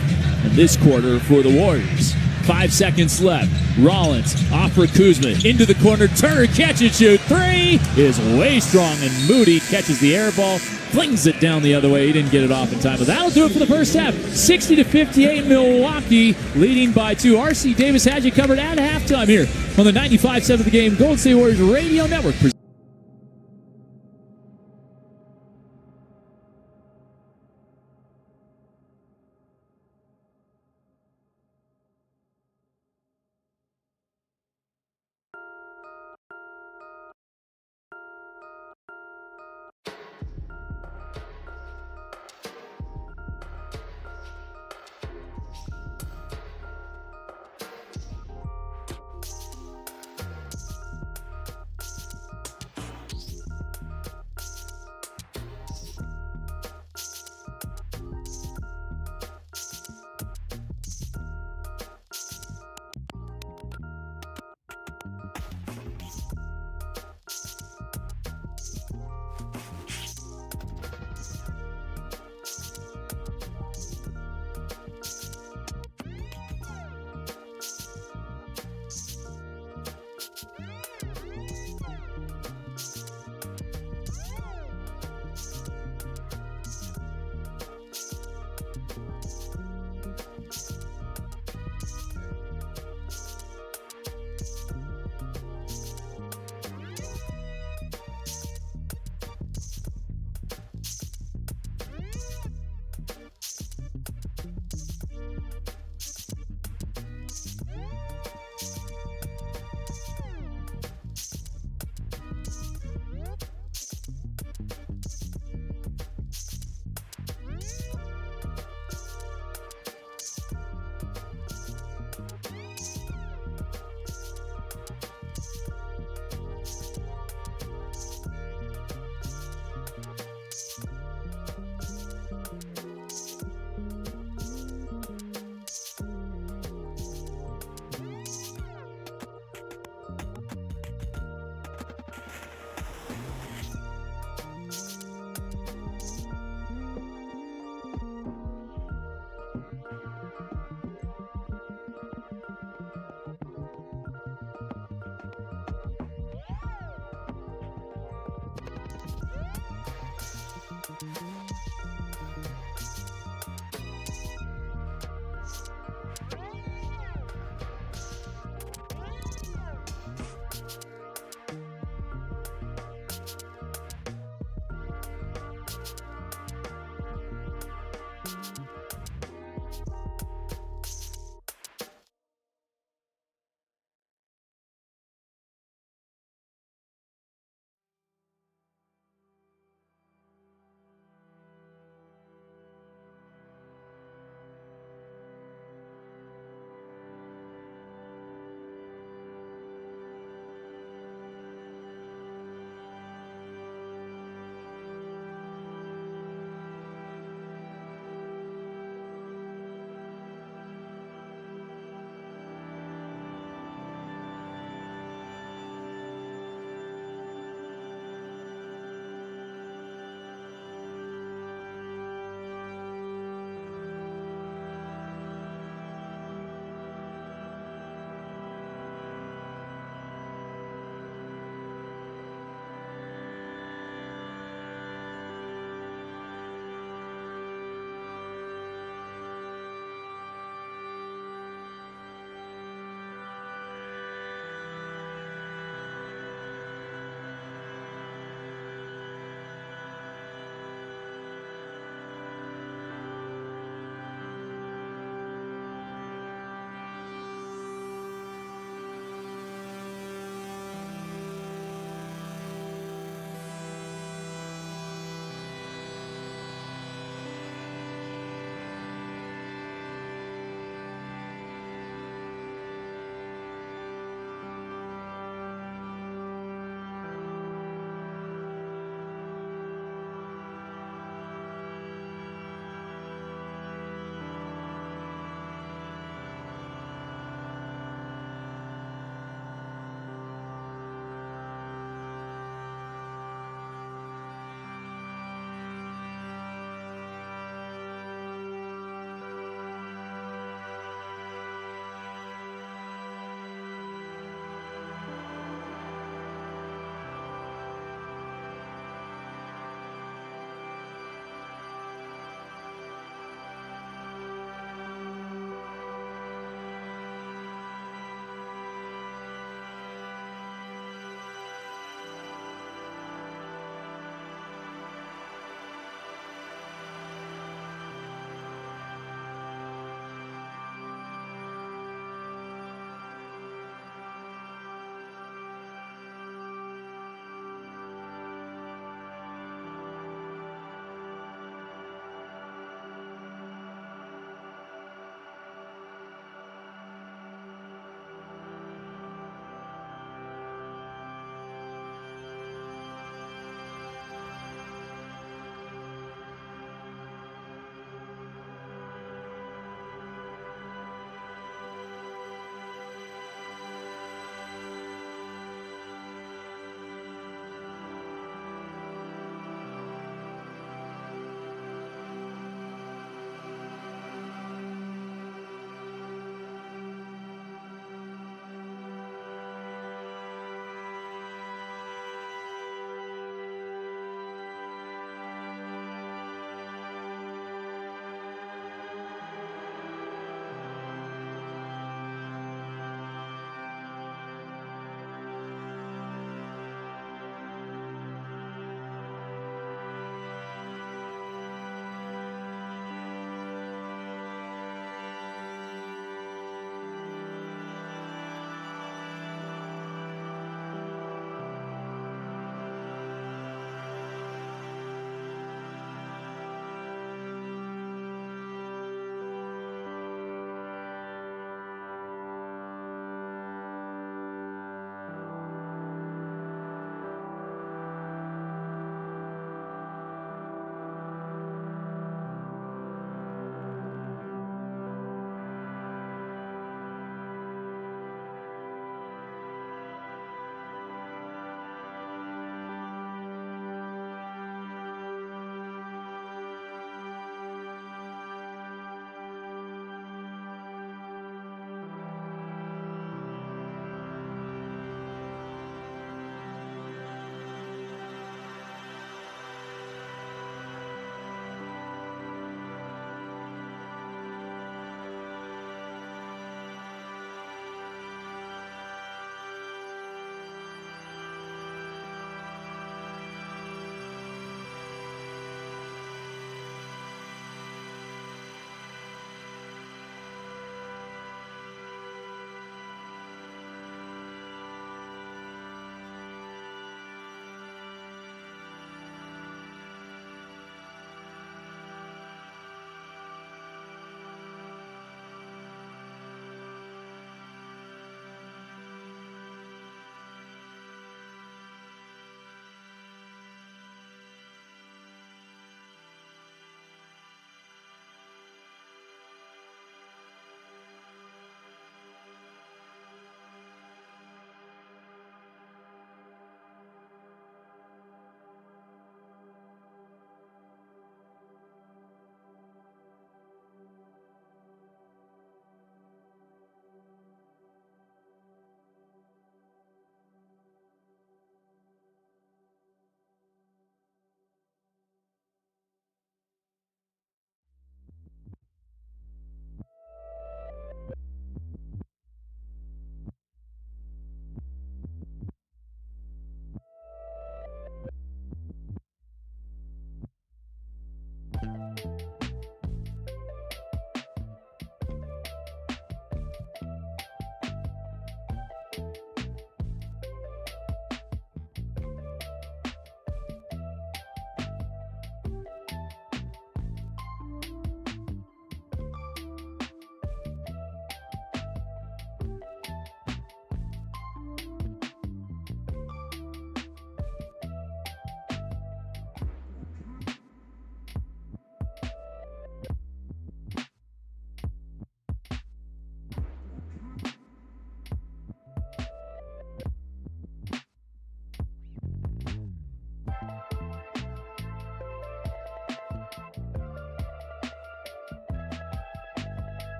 and this quarter for the Warriors. 5 seconds left. Rollins off for Kuzma. Into the corner. Turner catch and shoot. 3 is way strong, and Moody catches the air ball. Flings it down the other way. He didn't get it off in time, but that'll do it for the first half. 60-58 Milwaukee, leading by 2. R.C. Davis has you covered at halftime here on the 95.7 of the Game Golden State Warriors Radio Network.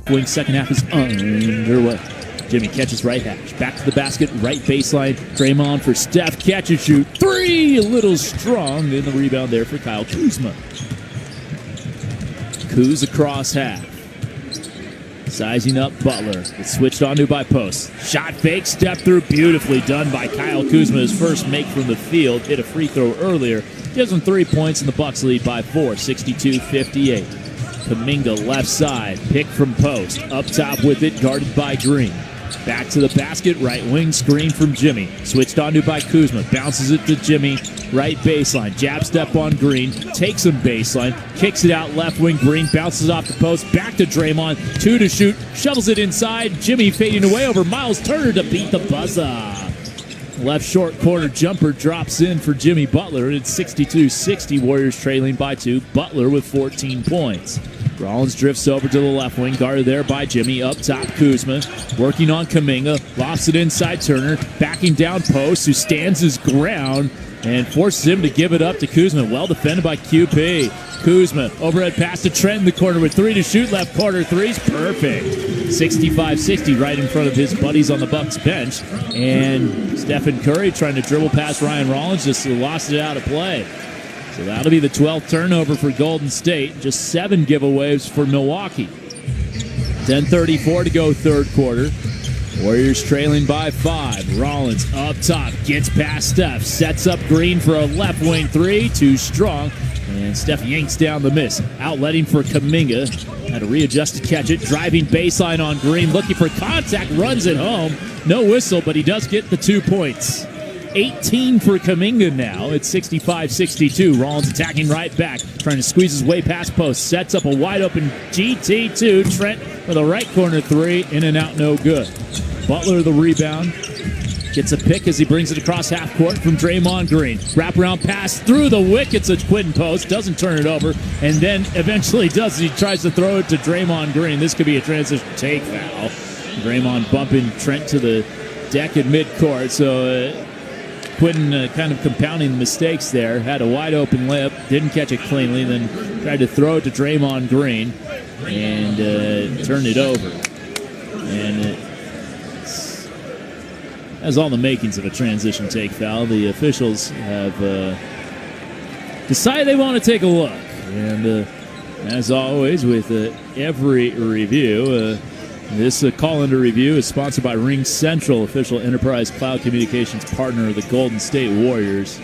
left wing. Second half is underway. Jimmy catches right hash. Back to the basket, right baseline. Draymond for Steph. Catch and shoot. Three! A little strong. Then the rebound there for Kyle Kuzma. Kuz across half. Sizing up Butler. It's switched onto by post. Shot fake. Step through. Beautifully done by Kyle Kuzma. His first make from the field. Hit a free throw earlier. Gives him 3 points, and the Bucks lead by 4, 62-58. Kuminga left side. Pick from post. Up top with it. Guarded by Green. Back to the basket, right wing screen from Jimmy. Switched onto by Kuzma. Bounces it to Jimmy, right baseline. Jab step on Green. Takes him baseline. Kicks it out left wing. Green bounces off the post. Back to Draymond. 2 to shoot. Shovels it inside. Jimmy fading away over Miles Turner to beat the buzzer. Left short corner jumper drops in for Jimmy Butler. It's 62-60. Warriors trailing by 2. Butler with 14 points. Rollins drifts over to the left wing, guarded there by Jimmy. Up top, Kuzma, working on Kuminga, lofts it inside Turner, backing down post, who stands his ground and forces him to give it up to Kuzma. Well defended by QP. Kuzma, overhead pass to Trent in the corner with 3 to shoot. Left corner threes, perfect. 65-60 right in front of his buddies on the Bucks bench. And Stephen Curry trying to dribble past Ryan Rollins, just lost it out of play. So that'll be the 12th turnover for Golden State. Just 7 giveaways for Milwaukee. 10:34 to go third quarter. Warriors trailing by 5. Rollins up top, gets past Steph, sets up Green for a left wing 3, too strong. And Steph yanks down the miss. Outletting for Kuminga. Had to readjust to catch it. Driving baseline on Green, looking for contact, runs it home. No whistle, but he does get the 2 points. 18 for Kuminga now. It's 65-62. Rollins attacking right back, trying to squeeze his way past post. Sets up a wide-open GT2. Trent with a right corner 3. In and out, no good. Butler the rebound. Gets a pick as he brings it across half court from Draymond Green. Wraparound pass through the wickets of Quinn Post. Doesn't turn it over. And then eventually does. He tries to throw it to Draymond Green. This could be a transition take foul. Draymond bumping Trent to the deck at midcourt. So Quinn kind of compounding the mistakes there. Had a wide open layup, didn't catch it cleanly, then tried to throw it to Draymond Green and turned it over. And it has all the makings of a transition take foul. The officials have decided they want to take a look. And as always, with every review, this call-in review is sponsored by Ring Central, official enterprise cloud communications partner of the Golden State Warriors.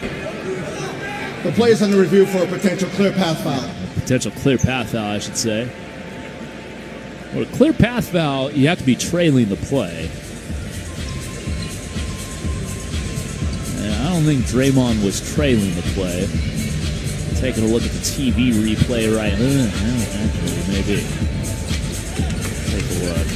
The play is under review for a potential clear path foul. Potential clear path foul, I should say. Well, a clear path foul, you have to be trailing the play. And I don't think Draymond was trailing the play. Taking a look at the TV replay right now. Actually, maybe. Take a look.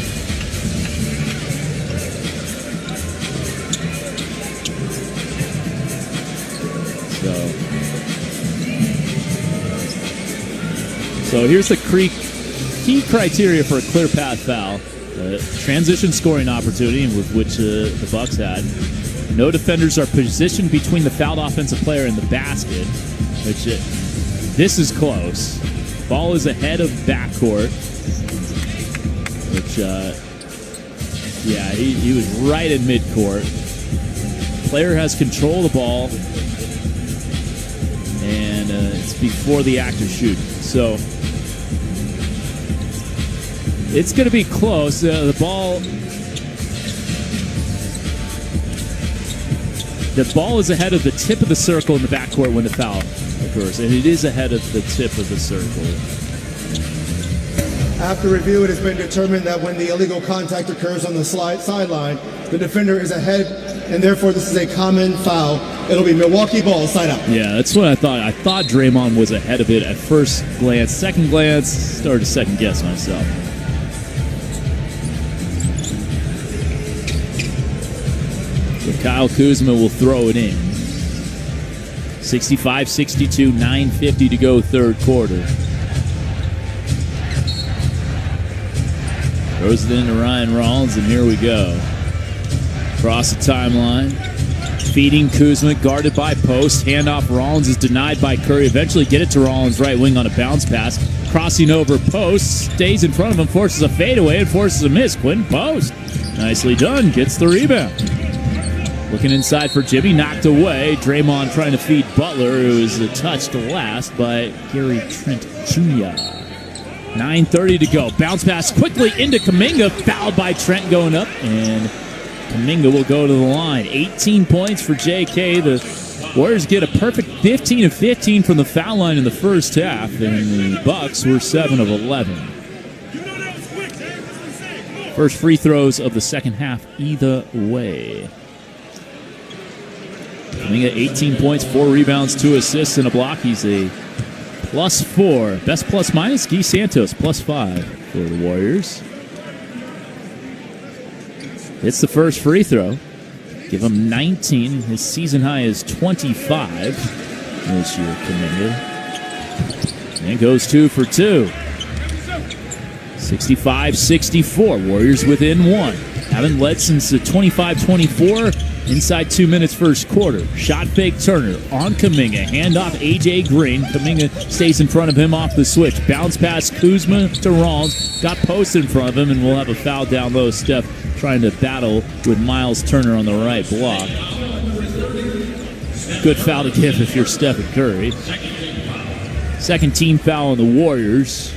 So here's the key criteria for a clear path foul. Transition scoring opportunity, with which the Bucks had. No defenders are positioned between the fouled offensive player and the basket. Which this is close. Ball is ahead of backcourt. Which, yeah, he was right in midcourt. Player has control of the ball, and it's before the act of shooting. So it's going to be close. The ball is ahead of the tip of the circle in the backcourt when the foul occurs, and it is ahead of the tip of the circle. After review, it has been determined that when the illegal contact occurs on the sideline, the defender is ahead, and therefore this is a common foul. It'll be Milwaukee ball, side out. Yeah, that's what I thought. I thought Draymond was ahead of it at first glance. Second glance, started to second guess myself. So Kyle Kuzma will throw it in. 65-62, 9:50 to go third quarter. Throws it into Ryan Rollins, and here we go. Across the timeline. Feeding Kuzma, guarded by Post. Handoff Rollins is denied by Curry. Eventually get it to Rollins right wing on a bounce pass. Crossing over Post, stays in front of him, forces a fadeaway and forces a miss. Quinn Post, nicely done, gets the rebound. Looking inside for Jimmy, knocked away. Draymond trying to feed Butler, who was touched last by Gary Trent Jr. 9:30 to go. Bounce pass quickly into Kuminga, fouled by Trent going up, and Kuminga will go to the line. 18 points for JK. The Warriors get a perfect 15 of 15 from the foul line in the first half, and the Bucks were 7 of 11. First free throws of the second half either way. Kuminga 18 points, 4 rebounds, 2 assists, and a block. He's a +4. Best plus minus, Guy Santos, +5 for the Warriors. It's the first free throw. Give him 19. His season high is 25 this year, Kuminga. And goes 2 for 2. 65-64. Warriors within 1. Haven't led since the 25-24. Inside 2 minutes first quarter. Shot fake Turner on Kuminga. Handoff A.J. Green. Kuminga stays in front of him off the switch. Bounce pass Kuzma to Rollins. Got Post in front of him, and we'll have a foul down low. Steph trying to battle with Miles Turner on the right block. Good foul to give if you're Stephen Curry. Second team foul on the Warriors.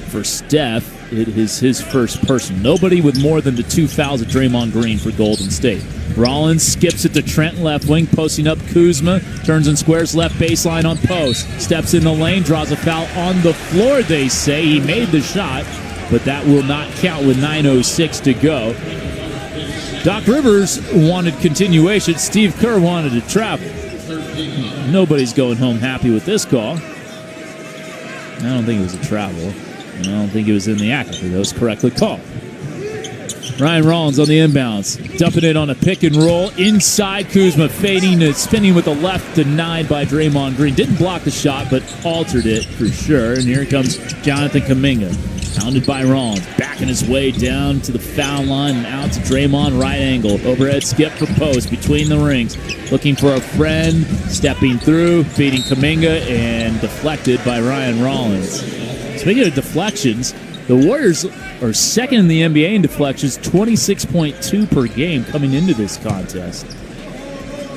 For Steph, it is his first person. Nobody with more than the 2 fouls at Draymond Green for Golden State. Rollins skips it to Trent left wing, posting up Kuzma, turns and squares left baseline on Post. Steps in the lane, draws a foul on the floor, they say. He made the shot, but that will not count with 9:06 to go. Doc Rivers wanted continuation. Steve Kerr wanted to travel. Nobody's going home happy with this call. I don't think it was a travel. I don't think it was in the act. I think that was correctly called. Ryan Rollins on the inbounds. Dumping it on a pick and roll. Inside Kuzma fading and spinning with the left, denied by Draymond Green. Didn't block the shot, but altered it for sure. And here comes Jonathan Kuminga. Pounded by Rollins. Backing his way down to the foul line and out to Draymond. Right angle. Overhead skip for Post between the rings. Looking for a friend. Stepping through. Feeding Kuminga and deflected by Ryan Rollins. Speaking of deflections, the Warriors are second in the NBA in deflections, 26.2 per game coming into this contest.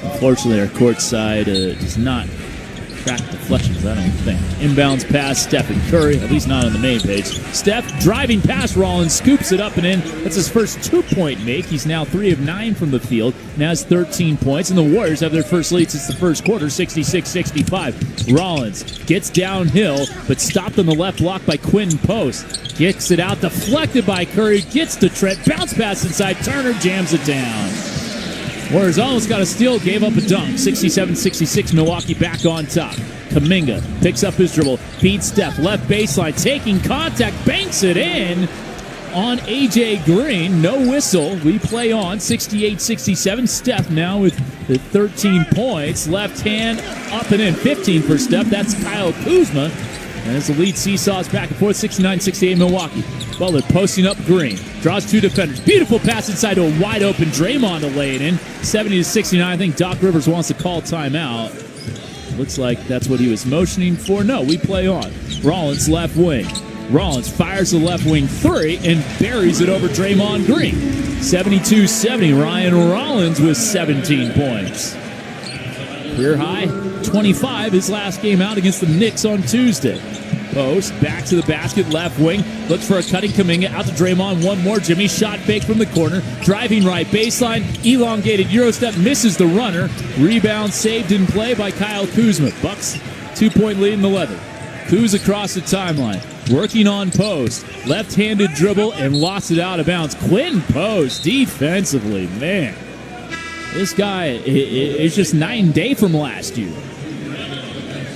Unfortunately, our court side does not track deflections, I don't think. Inbounds pass, Stephen Curry, at least not on the main page. Steph driving past Rollins, scoops it up and in. That's his first 2-point make. He's now 3 of 9 from the field, now has 13 points. And the Warriors have their first lead since the first quarter, 66-65. Rollins gets downhill, but stopped on the left block by Quinn Post. Kicks it out, deflected by Curry, gets to Trent, bounce pass inside, Turner jams it down. Warriors almost got a steal, gave up a dunk. 67-66, Milwaukee back on top. Kuminga picks up his dribble, feeds Steph, left baseline, taking contact, banks it in on A.J. Green. No whistle. We play on. 68-67. Steph now with the 13 points. Left hand up and in. 15 for Steph. That's Kyle Kuzma. And as the lead seesaws back and forth, 69-68 Milwaukee. Butler posting up Green. Draws 2 defenders. Beautiful pass inside to a wide open Draymond to lay it in. 70-69. I think Doc Rivers wants to call timeout. Looks like that's what he was motioning for. No, we play on. Rollins left wing. Rollins fires the left wing 3 and buries it over Draymond Green. 72-70. Ryan Rollins with 17 points. Career high 25 his last game out against the Knicks on Tuesday. Post back to the basket, left wing, looks for a cutting Kuminga, out to Draymond, one more. Jimmy shot fake from the corner, driving right baseline, elongated Euro step, misses the runner. Rebound saved in play by Kyle Kuzma. Bucks 2-point lead in the leather. Kuz across the timeline, working on Post, left-handed dribble and lost it out of bounds. Quinn Post defensively, man. This guy is just night and day from last year.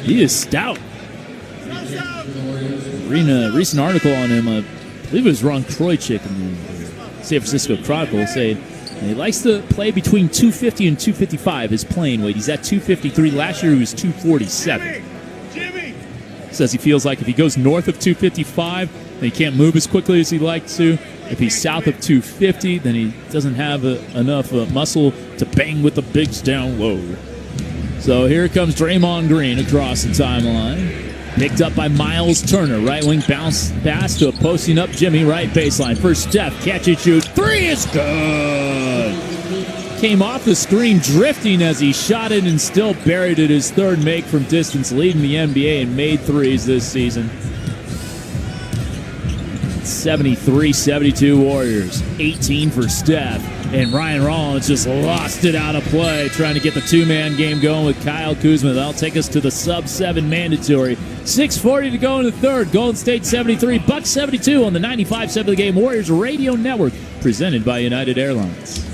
He is stout. Reading a recent article on him, I believe it was Ron Kroichik in the San Francisco Chronicle, saying he likes to play between 250 and 255, his playing weight. He's at 253. Last year he was 247. Says he feels like if he goes north of 255, then he can't move as quickly as he'd like to. If he's south of 250, then he doesn't have enough muscle to bang with the bigs down low. So here comes Draymond Green across the timeline. Picked up by Miles Turner. Right wing bounce pass to a posting up Jimmy. Right baseline. First Steph. Catch and shoot. Three is good. Came off the screen drifting as he shot it and still buried it. His third make from distance, leading the NBA in made threes this season. 73-72 Warriors. 18 for Steph. And Ryan Rollins just lost it out of play, trying to get the two-man game going with Kyle Kuzma. That'll take us to the sub-7 mandatory. 6:40 to go in the third. Golden State 73, Bucks 72 on the 95.7 of the Game Warriors Radio Network, presented by United Airlines.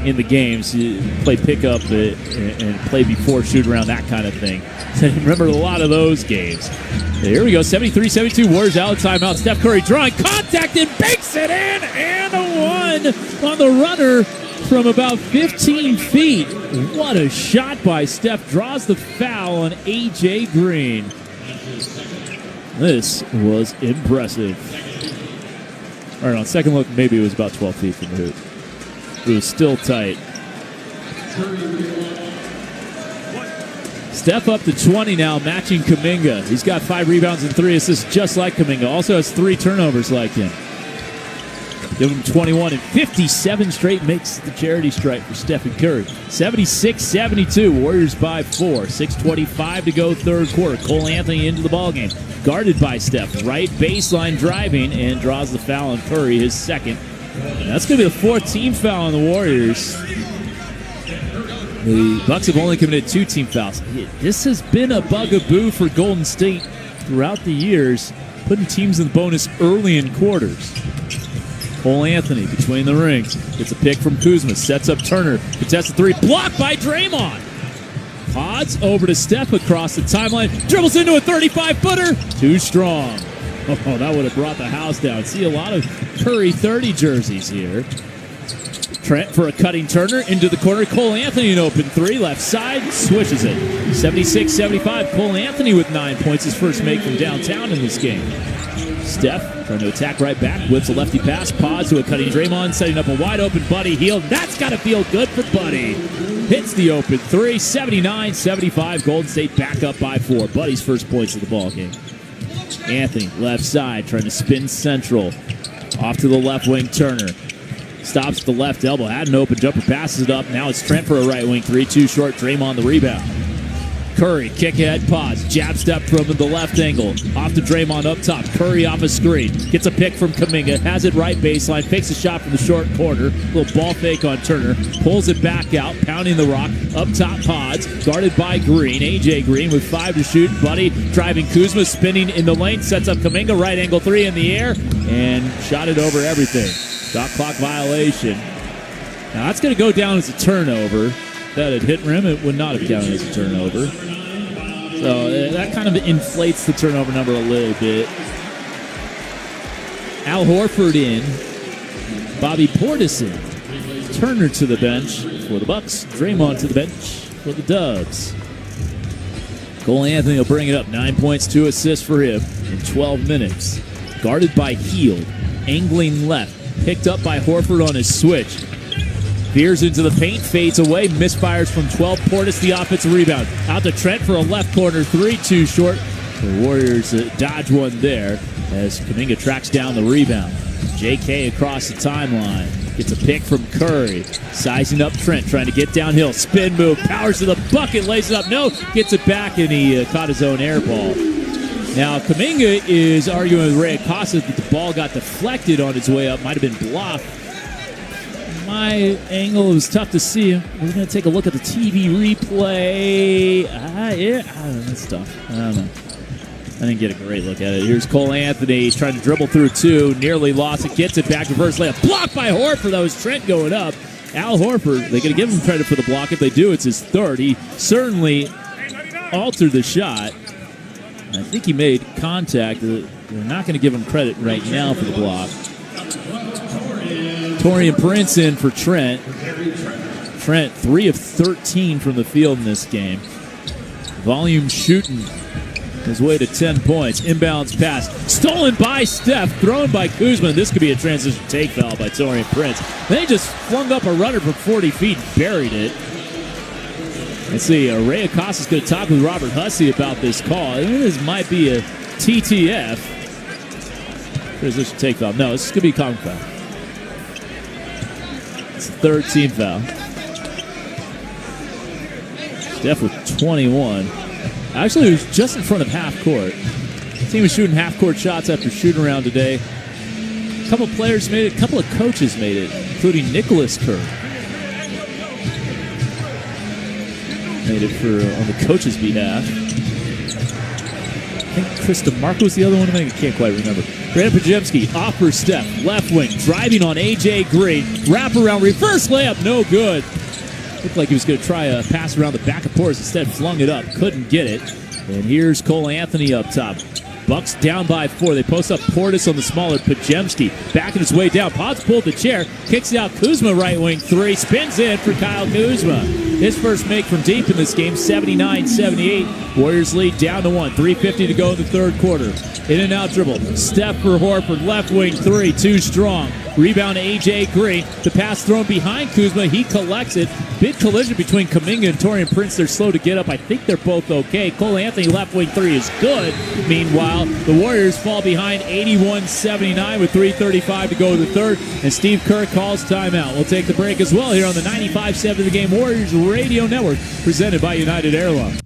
In the games, you play pickup and play before, shoot around, that kind of thing. So I remember a lot of those games. Here we go, 73-72 Warriors out of timeout. Steph Curry drawing contact and banks it in, and a one on the runner from about 15 feet. What a shot by Steph. Draws the foul on A.J. Green. This was impressive. All right, on second look, maybe it was about 12 feet from the hoop. It was still tight. Steph up to 20 now, matching Kuminga. He's got 5 rebounds and 3 assists, just like Kuminga. Also has 3 turnovers like him. Give him 21 and 57 straight makes the charity stripe for Stephen Curry. 76-72, Warriors by 4. 6:25 to go third quarter. Cole Anthony into the ballgame. Guarded by Steph. Right baseline driving and draws the foul on Curry, his second. And that's going to be the 4th team foul on the Warriors. The Bucks have only committed 2 team fouls. This has been a bugaboo for Golden State throughout the years, putting teams in the bonus early in quarters. Cole Anthony between the rings. Gets a pick from Kuzma. Sets up Turner. Contested three. Blocked by Draymond. Pods over to Steph across the timeline. Dribbles into a 35-footer. Too strong. Oh, that would have brought the house down. See a lot of Curry 30 jerseys here. Trent for a cutting Turner into the corner. Cole Anthony an open three. Left side. Swishes it. 76-75. Cole Anthony with 9 points. His first make from downtown in this game. Steph trying to attack right back. Whips a lefty pass. Pods to a cutting Draymond. Setting up a wide open Buddy Hield. That's got to feel good for Buddy. Hits the open three. 79-75. Golden State back up by 4. Buddy's first points of the ball game. Anthony left side trying to spin central. Off to the left wing. Turner. Stops at the left elbow. Had an open jumper. Passes it up. Now it's Trent for a right wing three. Too short. Draymond the rebound. Curry, kick ahead, pause, jab step from the left angle. Off to Draymond up top. Curry off a screen. Gets a pick from Kuminga. Has it right baseline. Fakes a shot from the short corner. Little ball fake on Turner. Pulls it back out. Pounding the rock. Up top, Pods. Guarded by Green. AJ Green with 5 to shoot. Buddy driving Kuzma. Spinning in the lane. Sets up Kuminga. Right angle three in the air. And shot it over everything. Shot clock violation. Now that's going to go down as a turnover. That had hit rim, it would not have counted as a turnover. So that kind of inflates the turnover number a little bit. Al Horford in. Bobby Portis in. Turner to the bench for the Bucks. Draymond to the bench for the Dubs. Cole Anthony will bring it up. 9 points, 2 assists for him in 12 minutes. Guarded by Hield. Angling left. Picked up by Horford on his switch. Veers into the paint, fades away, misfires from 12. Portis the offensive rebound. Out to Trent for a left corner three, too short. The Warriors dodge one there as Kuminga tracks down the rebound. JK across the timeline. Gets a pick from Curry. Sizing up Trent, trying to get downhill. Spin move, powers to the bucket, lays it up. No, gets it back, and he caught his own air ball. Now, Kuminga is arguing with Ray Acosta that the ball got deflected on its way up. Might have been blocked. My angle was tough to see. We're going to take a look at the TV replay. Yeah, that's tough. I don't know. I didn't get a great look at it. Here's Cole Anthony trying to dribble through 2. Nearly lost it. Gets it back. Reverse layup. Blocked by Horford. That was Trent going up. Al Horford, they're going to give him credit for the block. If they do, it's his third. He certainly altered the shot. I think he made contact. They're not going to give him credit right now for the block. Taurean Prince in for Trent. Trent, 3 of 13 from the field in this game. Volume shooting his way to 10 points. Inbounds pass. Stolen by Steph. Thrown by Kuzma. This could be a transition take foul by Taurean Prince. They just flung up a runner from 40 feet and buried it. Let's see. Ray Acosta's going to talk with Robert Hussey about this call. This might be a TTF. Transition take foul. No, this is going to be a common foul. It's the third team foul. Steph with 21. Actually, it was just in front of half court. The team was shooting half court shots after shooting around today. A couple players made it. A couple of coaches made it, including Nicholas Kerr. Made it on the coach's behalf. I think Chris DeMarco was the other one. I can't quite remember. Brandon Podziemski off for Steph. Left wing, driving on AJ Green. Wrap around, reverse layup, no good. Looked like he was going to try a pass around the back of Portis. Instead, flung it up. Couldn't get it. And here's Cole Anthony up top. Bucks down by 4. They post up Portis on the smaller Podziemski. Backing his way down. Pods pulled the chair. Kicks it out. Kuzma right wing 3. Spins in for Kyle Kuzma. His first make from deep in this game. 79-78. Warriors lead down to 1. 3:50 to go in the third quarter. In and out dribble. Steph for Horford. Left wing 3. Too strong. Rebound to AJ Green. The pass thrown behind Kuzma. He collects it. Big collision between Kuminga and Taurean Prince. They're slow to get up. I think they're both okay. Cole Anthony left wing 3 is good. Meanwhile, the Warriors fall behind 81-79 with 3:35 to go in the third. And Steve Kerr calls timeout. We'll take the break as well here on the 95.7 The Game Warriors Radio Network, presented by United Airlines.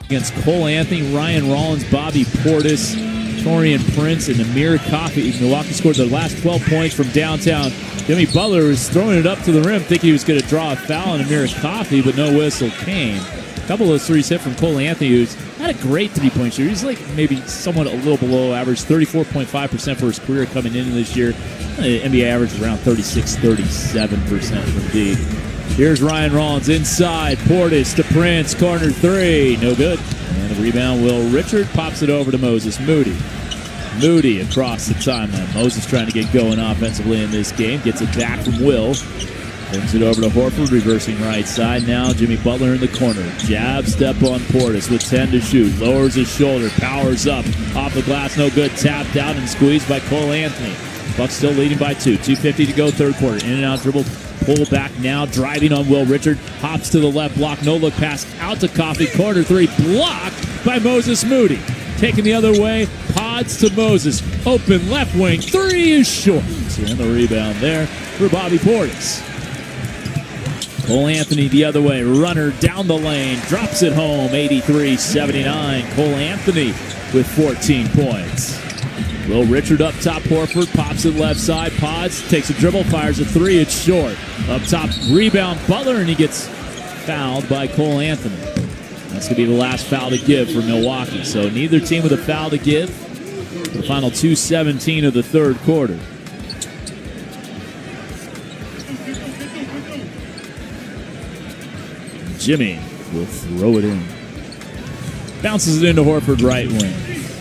Against Cole Anthony, Ryan Rollins, Bobby Portis, Torian Prince, and Amir Coffey. Milwaukee scored their last 12 points from downtown. Jimmy Butler was throwing it up to the rim, thinking he was going to draw a foul on Amir Coffey, but no whistle came. A couple of those threes hit from Cole Anthony, who's had a great three-point shooter. He's like maybe somewhat a little below average, 34.5% for his career coming into this year. NBA average around 36-37% from deep. Here's Ryan Rollins inside. Portis to Prince. Corner three. No good. And the rebound, Will Richard pops it over to Moses Moody. Moody across the timeline. Moses trying to get going offensively in this game. Gets it back from Will. Brings it over to Horford, reversing right side. Now Jimmy Butler in the corner. Jab step on Portis with 10 to shoot. Lowers his shoulder. Powers up. Off the glass. No good. Tapped out and squeezed by Cole Anthony. Bucks still leading by 2. 2:50 to go third quarter. In and out dribble. Pull back now, driving on Will Richard. Hops to the left block, no look pass out to Coffey. Corner three, blocked by Moses Moody. Taking the other way, pods to Moses. Open left wing, three is short. And the rebound there for Bobby Portis. Cole Anthony the other way, runner down the lane, drops it home, 83-79. Cole Anthony with 14 points. Will Richard up top, Horford pops it left side, pods, takes a dribble, fires a three, it's short. Up top, rebound Butler, and he gets fouled by Cole Anthony. That's going to be the last foul to give for Milwaukee. So neither team with a foul to give. The final 2:17 of the third quarter. Jimmy will throw it in. Bounces it into Horford right wing.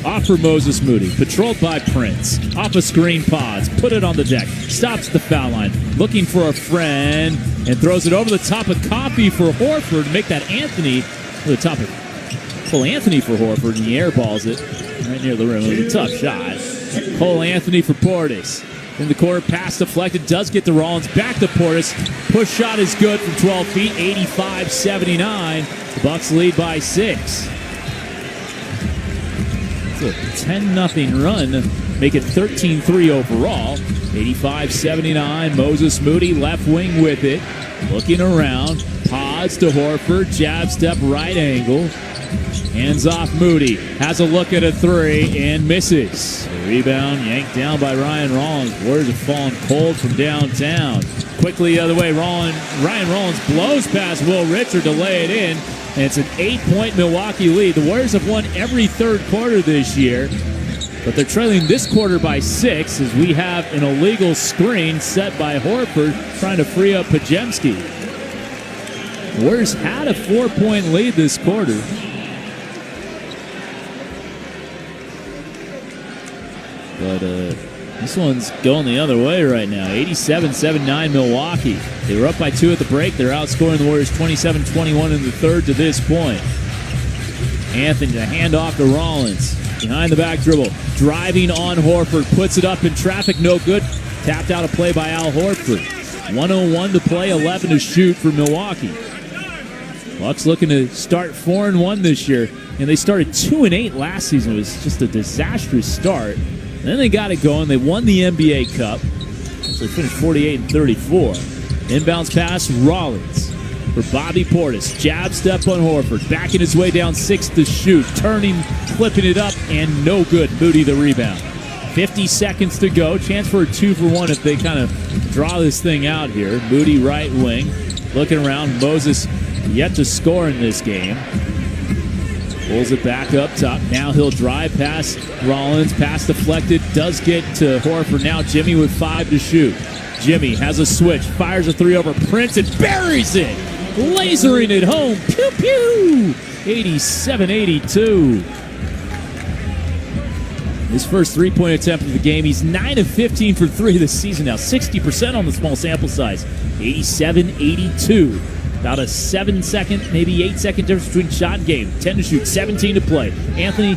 Off for Moses Moody, patrolled by Prince. Off a screen, pods, put it on the deck, stops the foul line, looking for a friend, and throws it over the top of Coffey for Horford. Make that Anthony over the top of Cole Anthony for Horford, and he airballs it right near the rim. It was a tough shot. Cole Anthony for Portis. In the corner, pass deflected, does get to Rollins, back to Portis. Push shot is good from 12 feet, 85-79. The Bucks lead by 6. It's a 10-0 run, make it 13-3 overall. 85-79, Moses Moody left wing with it. Looking around, pods to Horford, jab step right angle. Hands off Moody, has a look at a three and misses. The rebound yanked down by Ryan Rollins. Warriors have fallen cold from downtown. Quickly the other way, Ryan Rollins blows past Will Richard to lay it in. And it's an 8-point Milwaukee lead. The Warriors have won every third quarter this year, but they're trailing this quarter by 6 as we have an illegal screen set by Horford trying to free up Pajemski. The Warriors had a 4-point lead this quarter. But this one's going the other way right now. 87-79 Milwaukee. They were up by 2 at the break. They're outscoring the Warriors 27-21 in the third to this point. Anthony, the handoff to Rollins. Behind the back dribble. Driving on Horford. Puts it up in traffic. No good. Tapped out a play by Al Horford. 1:01 to play. 11 to shoot for Milwaukee. Bucks looking to start 4-1 this year, and they started 2-8 last season. It was just a disastrous start. And then they got it going. They won the NBA Cup. So they finished 48-34. Inbounds pass, Rollins for Bobby Portis. Jab step on Horford. Backing his way down 6 to shoot. Turning, flipping it up, and no good. Moody the rebound. 50 seconds to go. Chance for a 2-for-1 if they kind of draw this thing out here. Moody right wing. Looking around. Moses yet to score in this game. Pulls it back up top. Now he'll drive past Rollins. Pass deflected. Does get to Horford. Now Jimmy with 5 to shoot. Jimmy has a switch. Fires a 3 over Prince and buries it. Lasering it home. Pew, pew. 87-82. His first three-point attempt of the game. He's 9 of 15 for 3 this season now. 60% on the small sample size. 87-82. About a 7-second, maybe 8-second difference between shot and game. 10 to shoot, 17 to play. Anthony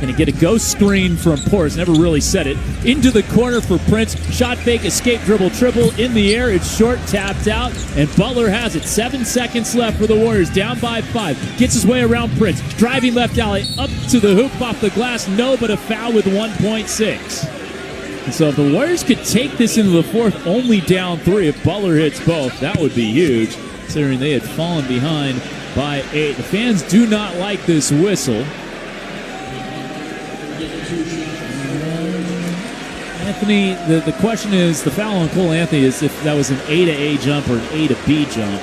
going to get a ghost screen from Portis. Never really said it. Into the corner for Prince. Shot fake, escape, dribble, triple. In the air, it's short, tapped out. And Butler has it. 7 seconds left for the Warriors. Down by 5. Gets his way around Prince. Driving left alley. Up to the hoop, off the glass. No, but a foul with 1.6. And so if the Warriors could take this into the fourth, only down 3. If Butler hits both, that would be huge, considering they had fallen behind by 8. The fans do not like this whistle. Anthony, the question is, the foul on Cole Anthony is if that was an A to A jump or an A to B jump.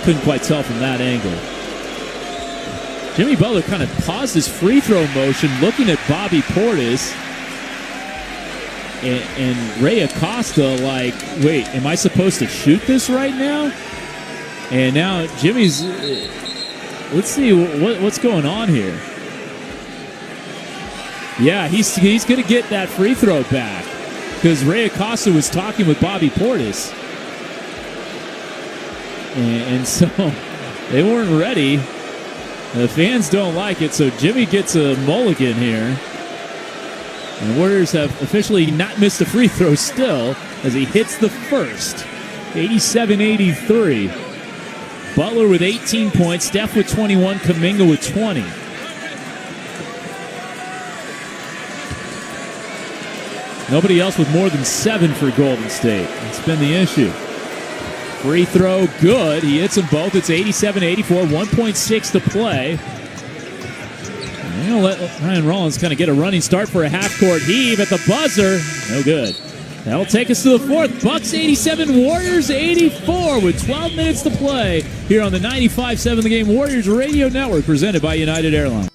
Couldn't quite tell from that angle. Jimmy Butler kind of paused his free throw motion, looking at Bobby Portis and Ray Acosta like, wait, am I supposed to shoot this right now? And now Jimmy's, let's see what's going on here. Yeah, he's going to get that free throw back because Ray Acosta was talking with Bobby Portis. And so they weren't ready. The fans don't like it, so Jimmy gets a mulligan here. And the Warriors have officially not missed a free throw still as he hits the first. 87-83. Butler with 18 points, Steph with 21, Kuminga with 20. Nobody else with more than 7 for Golden State. That's been the issue. Free throw, good. He hits them both. It's 87-84, 1.6 to play. I'm going to let Ryan Rollins kind of get a running start for a half-court heave at the buzzer. No good. That'll take us to the fourth. Bucks 87, Warriors 84 with 12 minutes to play here on the 95.7 The Game Warriors Radio Network, presented by United Airlines.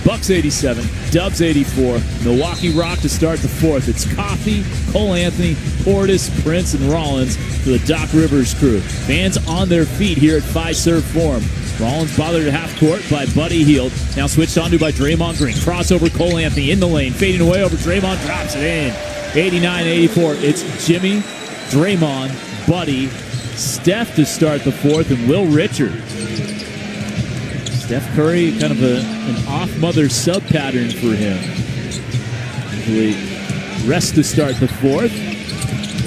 Bucks 87, Dubs 84. Milwaukee Rock to start the fourth. It's Coffey, Cole Anthony, Portis, Prince, and Rollins for the Doc Rivers crew. Fans on their feet here at Fiserv Forum. Rollins bothered at half court by Buddy Hield. Now switched onto by Draymond Green. Crossover Cole Anthony in the lane. Fading away over Draymond. Drops it in. 89-84. It's Jimmy, Draymond, Buddy, Steph to start the fourth, and Will Richard. Steph Curry, kind of an off-mother sub-pattern for him. Usually rest to start the fourth.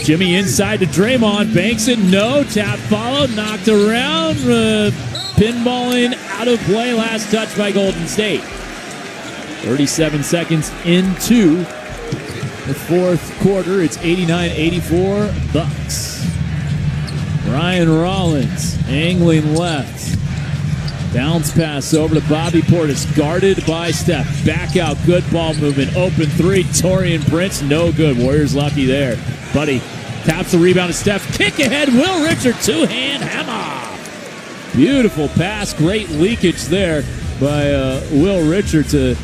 Jimmy inside to Draymond. Banks it, no. Tap follow, knocked around. Pinballing out of play. Last touch by Golden State. 37 seconds into the fourth quarter. It's 89-84 Bucks. Ryan Rollins angling left. Bounce pass over to Bobby Portis, guarded by Steph. Back out, good ball movement. Open three, Taurean Prince, no good. Warriors lucky there. Buddy taps the rebound to Steph. Kick ahead, Will Richard, two-hand hammer. Beautiful pass, great leakage there by Will Richard to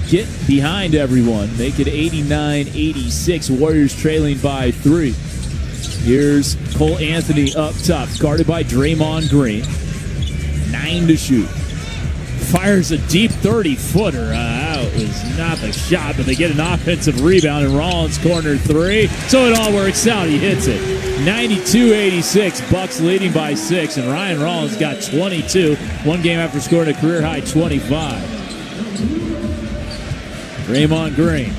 get behind everyone. Make it 89-86, Warriors trailing by 3. Here's Cole Anthony up top, guarded by Draymond Green. 9 to shoot. Fires a deep 30-footer. That was not the shot, but they get an offensive rebound, and Rollins corner three. So it all works out. He hits it. 92-86. Bucks leading by 6, and Ryan Rollins got 22. One game after scoring a career-high 25. Draymond Green.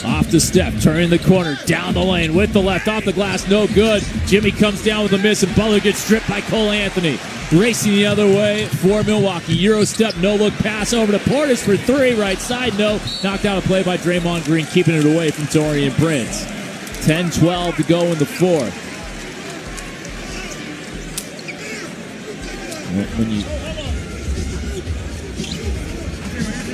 Off to Steph, turning the corner, down the lane with the left, off the glass, no good. Jimmy comes down with a miss, and Butler gets stripped by Cole Anthony. Racing the other way for Milwaukee. Euro step, no-look pass over to Portis for 3, right side, no. Knocked out a play by Draymond Green, keeping it away from Taurean Prince. 10-12 to go in the fourth. When you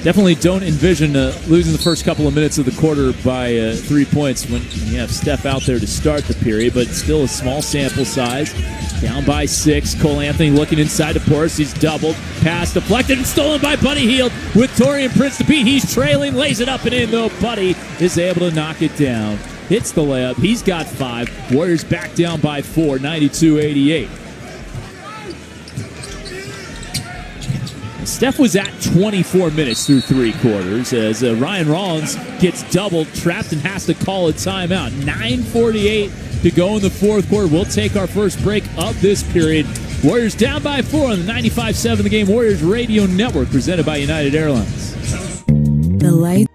definitely don't envision losing the first couple of minutes of the quarter by 3 points when you have Steph out there to start the period, but still a small sample size. Down by 6. Cole Anthony looking inside to Portis. He's doubled. Pass deflected and stolen by Buddy Hield with Taurean Prince to beat. He's trailing. Lays it up and in, though. Buddy is able to knock it down. Hits the layup. He's got 5. Warriors back down by 4. 92-88. Steph was at 24 minutes through 3 quarters as Ryan Rollins gets doubled, trapped, and has to call a timeout. 9:48 to go in the fourth quarter. We'll take our first break of this period. Warriors down by 4 on the 95.7 The Game Warriors Radio Network, presented by United Airlines. The light.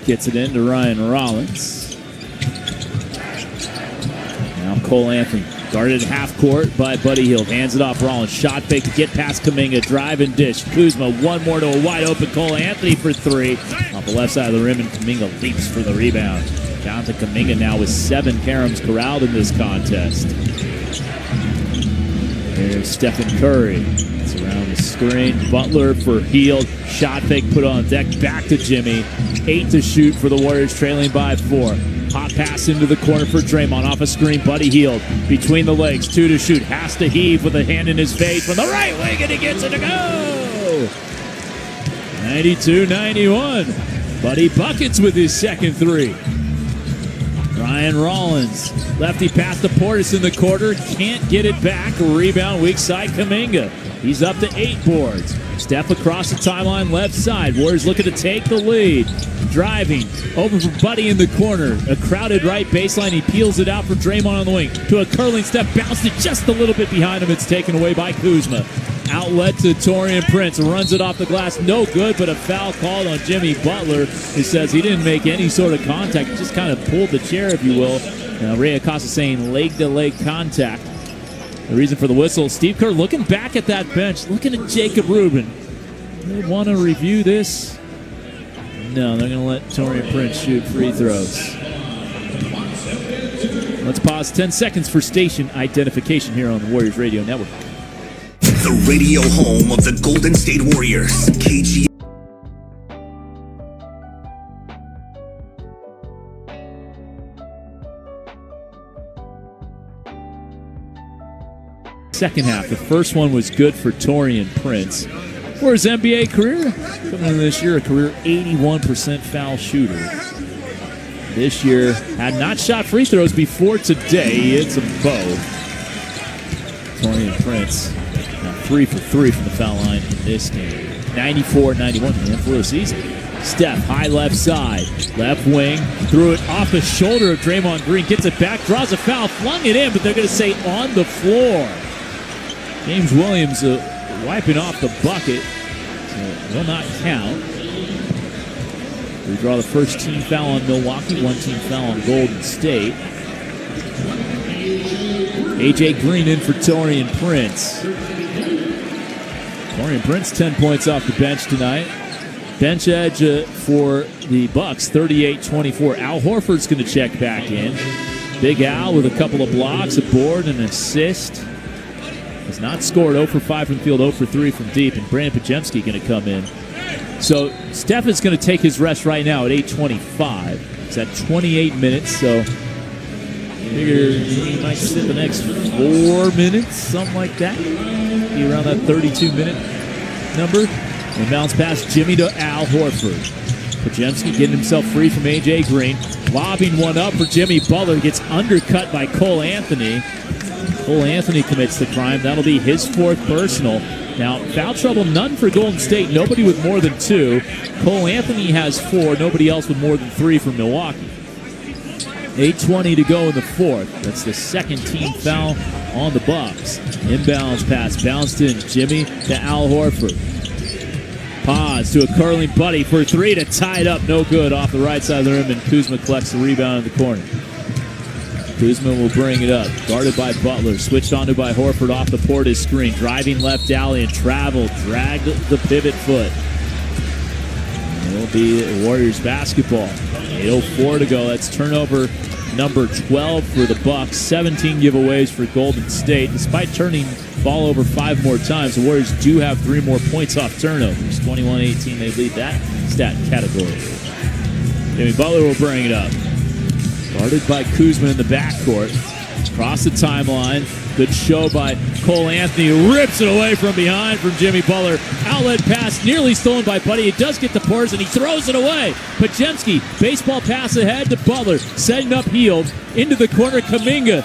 Gets it into Ryan Rollins. Now Cole Anthony. Guarded half court by Buddy Hield. Hands it off Rollins. Shot fake to get past Kuminga. Drive and dish. Kuzma, one more to a wide open Cole Anthony for three. Off the left side of the rim, and Kuminga leaps for the rebound. Down to Kuminga now with 7 caroms corralled in this contest. Here's Stephen Curry. It's around the screen. Butler for Hield. Shot fake put on deck. Back to Jimmy. 8 to shoot for the Warriors, trailing by 4. Hot pass into the corner for Draymond. Off a screen, Buddy Hield. Between the legs, 2 to shoot. Has to heave with a hand in his face from the right wing, and he gets it to go! 92-91. Buddy buckets with his second 3. Ryan Rollins. Lefty pass to Portis in the quarter. Can't get it back. Rebound, weak side, Kuminga. He's up to 8 boards. Steph across the timeline, left side. Warriors looking to take the lead. Driving, over for Buddy in the corner. A crowded right baseline. He peels it out for Draymond on the wing. To a curling step, bounced it just a little bit behind him. It's taken away by Kuzma. Outlet to Taurean Prince. Runs it off the glass. No good, but a foul called on Jimmy Butler. He says he didn't make any sort of contact. He just kind of pulled the chair, if you will. Now, Ray Acosta saying leg-to-leg contact. The reason for the whistle, Steve Kerr looking back at that bench, looking at Jacob Rubin. They want to review this? No, they're going to let Taurean Prince shoot free throws. Let's pause 10 seconds for station identification here on the Warriors Radio Network. The radio home of the Golden State Warriors, KG. Second half. The first one was good for Taurean Prince. For his NBA career, coming into this year, a career 81% foul shooter. This year, had not shot free throws before today. He hits them both. Taurean Prince, now 3 for 3 from the foul line in this game. 94-91 for the season. Steph, high left side, left wing, threw it off the shoulder of Draymond Green, gets it back, draws a foul, flung it in, but they're going to say on the floor. James Williams wiping off the bucket. So will not count. We draw the first team foul on Milwaukee, 1 team foul on Golden State. A.J. Green in for Taurean Prince. Taurean Prince, 10 points off the bench tonight. Bench edge for the Bucks, 38-24. Al Horford's going to check back in. Big Al with a couple of blocks, a board, and an assist. Has not scored. 0 for 5 from the field, 0 for 3 from deep, and Brandon Podziemski going to come in. So Steph is going to take his rest right now at 8:25. It's at 28 minutes, so figure he might sit the next 4 minutes, something like that. Be around that 32-minute number. And bounce past Jimmy to Al Horford. Podziemski getting himself free from A.J. Green. Lobbing one up for Jimmy Butler. Gets undercut by Cole Anthony. Cole Anthony commits the crime. That'll be his 4th personal. Now, foul trouble, none for Golden State. Nobody with more than 2. Cole Anthony has 4. Nobody else with more than 3 from Milwaukee. 8:20 to go in the 4th. That's the second team foul on the Bucks. Inbounds pass, bounced in. Jimmy to Al Horford. Pause to a curling Buddy for 3 to tie it up. No good off the right side of the rim, and Kuzma collects the rebound in the corner. Kuzma will bring it up. Guarded by Butler. Switched onto by Horford off the Portis screen. Driving left alley and travel. Dragged the pivot foot. It will be Warriors basketball. 8:04 to go. That's turnover number 12 for the Bucks. 17 giveaways for Golden State. Despite turning ball over 5 more times, the Warriors do have 3 more points off turnovers. 21-18, they lead that stat category. Jimmy Butler will bring it up. Guarded by Kuzma in the backcourt. Across the timeline. Good show by Cole Anthony. Rips it away from behind from Jimmy Butler. Outlet pass nearly stolen by Buddy. It does get to Portis, and he throws it away. Podziemski, baseball pass ahead to Butler. Setting up Hield. Into the corner, Kuminga.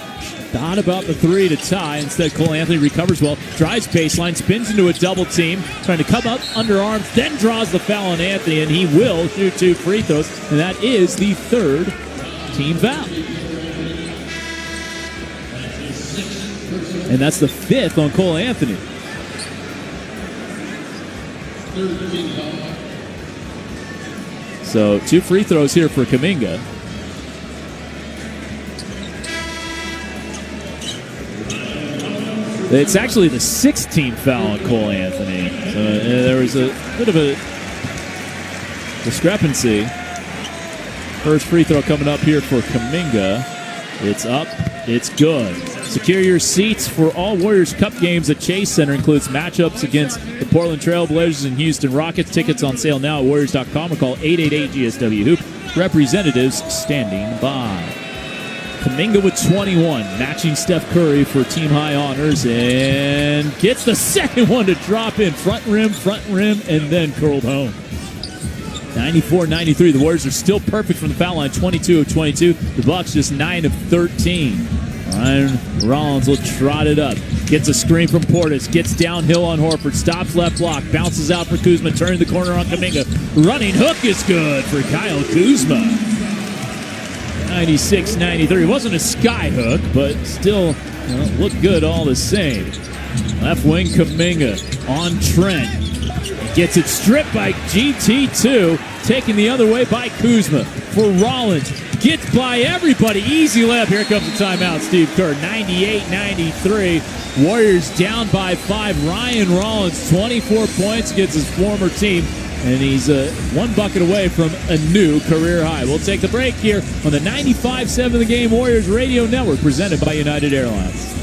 Thought about the 3 to tie. Instead, Cole Anthony recovers well. Drives baseline. Spins into a double team. Trying to come up underarms. Then draws the foul on Anthony, and he will shoot 2 free throws. And that is the 3rd team foul. And that's the 5th on Cole Anthony. So 2 free throws here for Kuminga. It's actually the 16th foul on Cole Anthony. So there was a bit of a discrepancy. First free throw coming up here for Kuminga. It's up. It's good. Secure your seats for all Warriors Cup games at Chase Center. Includes matchups against the Portland Trail Blazers and Houston Rockets. Tickets on sale now at Warriors.com or call 888-GSW-HOOP. Representatives standing by. Kuminga with 21, matching Steph Curry for team-high honors, and gets the second one to drop in. Front rim, and then curled home. 94-93. The Warriors are still perfect from the foul line, 22 of 22. The Bucks just 9 of 13. Ryan Rollins will trot it up. Gets a screen from Portis. Gets downhill on Horford. Stops left block. Bounces out for Kuzma. Turning the corner on Kuminga. Running hook is good for Kyle Kuzma. 96-93. It wasn't a sky hook, but still looked good all the same. Left wing Kuminga on Trent. Gets it stripped by GT2. Taken the other way by Kuzma. For Rollins. Gets by everybody. Easy layup. Here comes the timeout, Steve Kerr. 98-93. Warriors down by 5. Ryan Rollins, 24 points against his former team. And he's 1 bucket away from a new career high. We'll take the break here on the 95.7 The Game Warriors Radio Network, presented by United Airlines.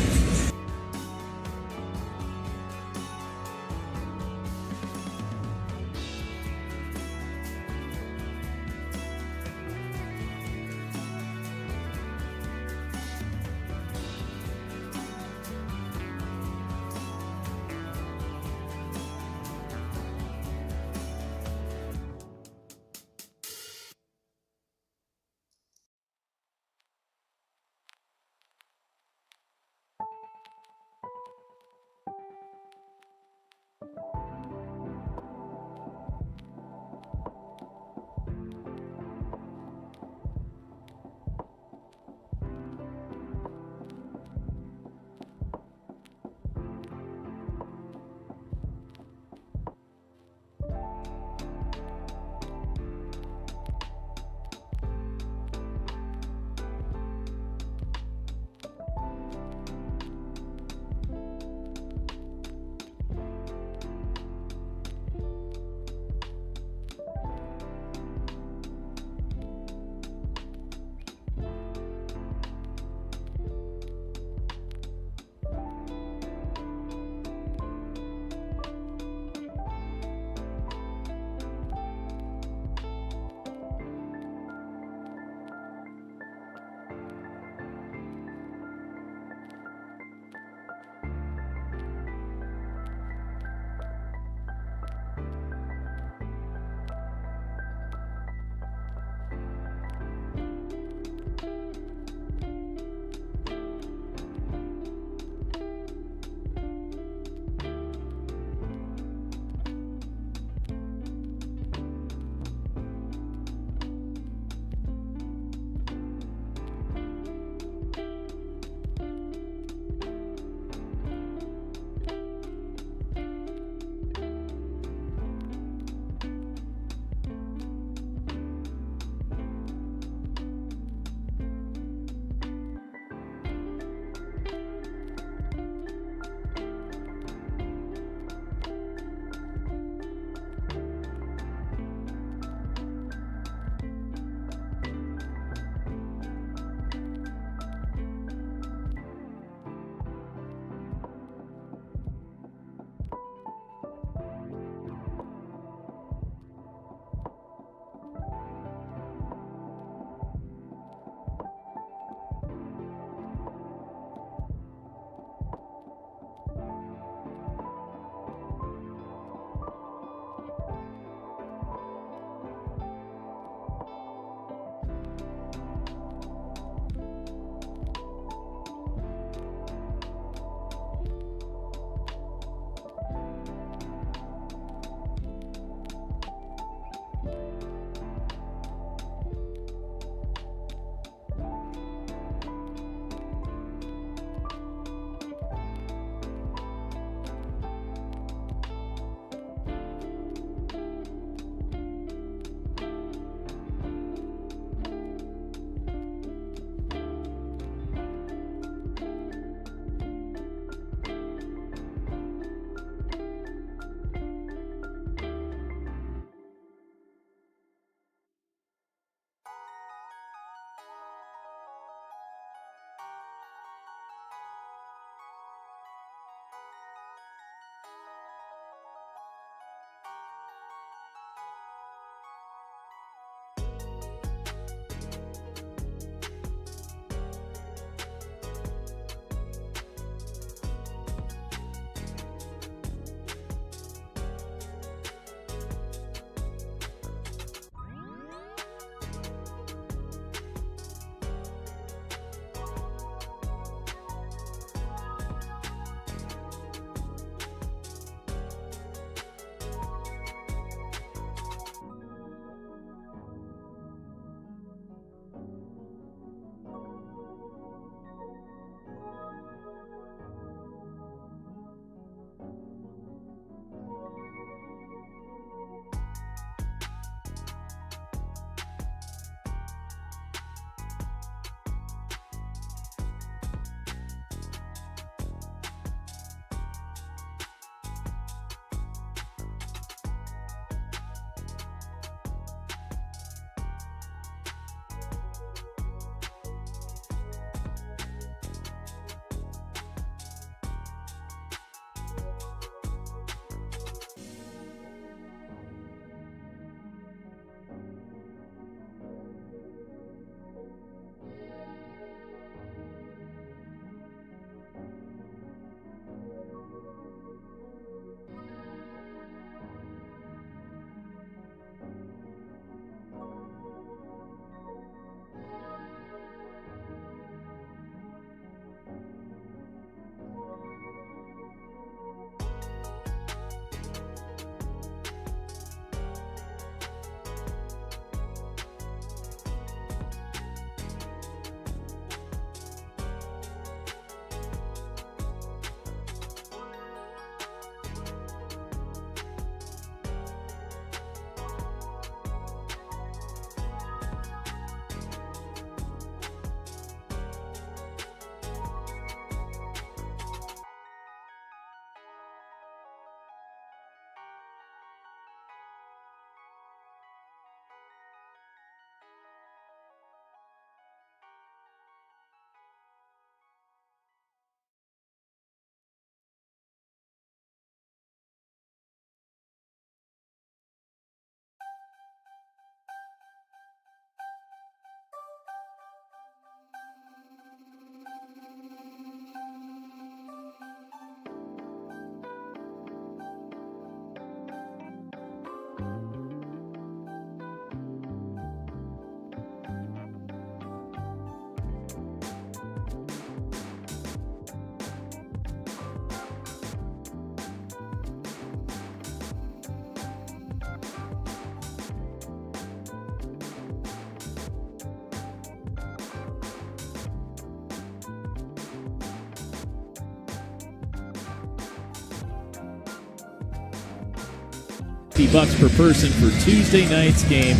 $50 per person for Tuesday night's game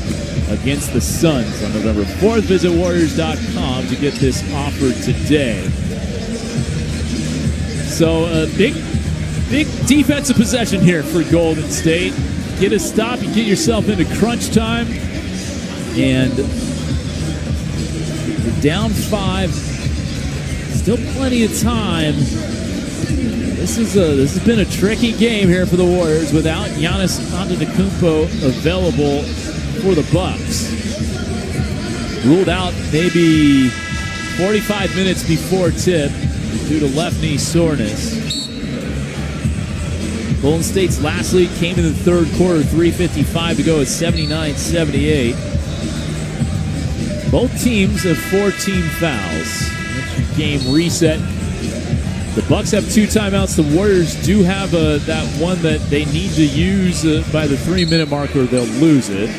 against the Suns on November 4th. Visit Warriors.com to get this offer today. So big defensive possession here for Golden State. Get a stop, you get yourself into crunch time, and you're down 5. Still plenty of time. This has been a tricky game here for the Warriors without Giannis Antetokounmpo available for the Bucks. Ruled out maybe 45 minutes before tip due to left knee soreness. Golden State's last lead came in the third quarter, 3:55 to go at 79-78. Both teams have 14 fouls. That's your game reset. The Bucks have 2 timeouts. The Warriors do have that one that they need to use by the 3-minute mark or they'll lose it.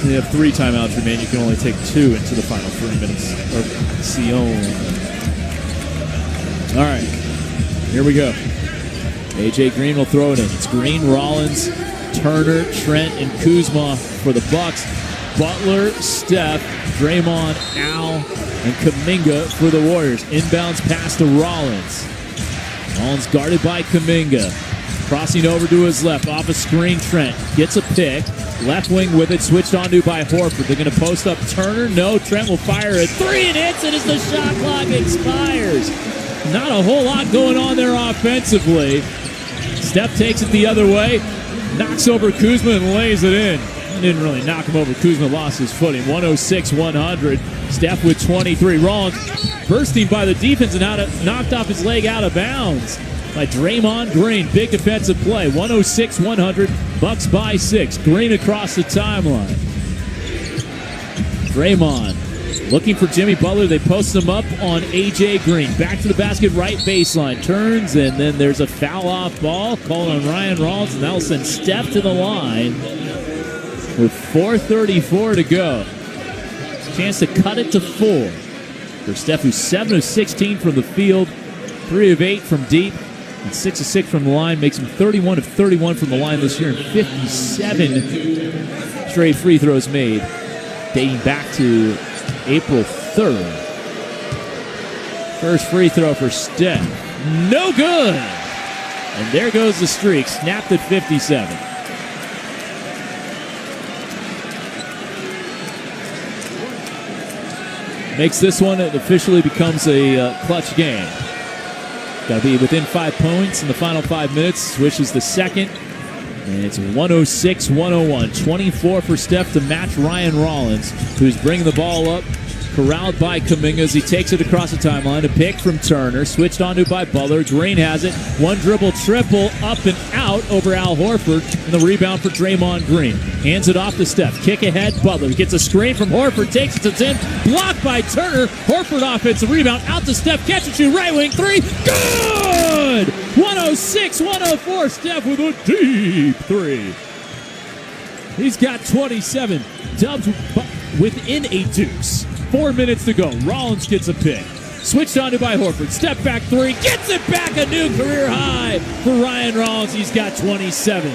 They have 3 timeouts remaining. You can only take 2 into the final 3 minutes of Sion. All right, here we go. AJ Green will throw it in. It's Green, Rollins, Turner, Trent, and Kuzma for the Bucks. Butler, Steph, Draymond, Al, and Kuminga for the Warriors. Inbounds pass to Rollins. Rollins guarded by Kuminga. Crossing over to his left, off a screen, Trent gets a pick. Left wing with it, switched onto by Horford. They're going to post up Turner. No, Trent will fire a 3 and hits it as the shot clock expires. Not a whole lot going on there offensively. Steph takes it the other way, knocks over Kuzma and lays it in. Didn't really knock him over. Kuzma lost his footing. 106-100. Steph with 23. Rollins bursting by the defense and knocked off his leg out of bounds by Draymond Green. Big defensive play. 106-100. Bucks by 6. Green across the timeline. Draymond looking for Jimmy Butler. They post him up on AJ Green. Back to the basket, right baseline. Turns, and then there's a foul off ball called on Ryan Rollins, and that'll send Steph to the line with 4:34 to go. Chance to cut it to 4 for Steph, who's 7 of 16 from the field, 3 of 8 from deep, and 6 of 6 from the line. Makes him 31 of 31 from the line this year, and 57 straight free throws made, dating back to April 3rd. First free throw for Steph. No good! And there goes the streak, snapped at 57. Makes this one, it officially becomes a clutch game. Got to be within 5 points in the final 5 minutes. Switches the second, and it's 106-101. 24 for Steph to match Ryan Rollins, who's bringing the ball up. Corralled by Kuminga as he takes it across the timeline. A pick from Turner, switched onto by Butler. Green has it. One dribble triple up and out over Al Horford. And the rebound for Draymond Green. Hands it off to Steph. Kick ahead. Butler gets a screen from Horford. Takes it to Tim. Blocked by Turner. Horford offensive rebound. Out to Steph. Catch and shoot. Right wing 3. Good! 106-104. Steph with a deep 3. He's got 27. Dubs within a deuce. 4 minutes to go. Rollins gets a pick. Switched onto by Horford. Step back 3. Gets it back. A new career high for Ryan Rollins. He's got 27.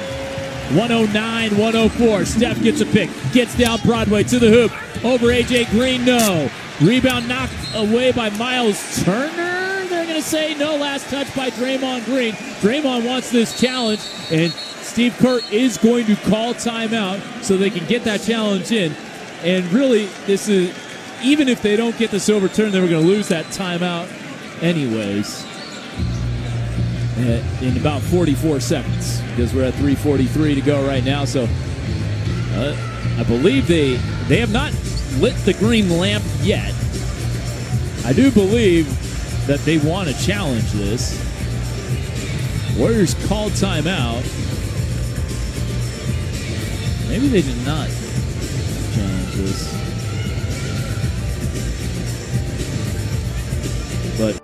109-104. Steph gets a pick. Gets down Broadway to the hoop. Over AJ Green. No. Rebound knocked away by Miles Turner. They're going to say no. Last touch by Draymond Green. Draymond wants this challenge, and Steve Kerr is going to call timeout so they can get that challenge in. And really, this is, even if they don't get this overturned, they were going to lose that timeout anyways in about 44 seconds because we're at 3:43 to go right now. So I believe they have not lit the green lamp yet. I do believe that they want to challenge this. Warriors called timeout. Maybe they did not challenge this. But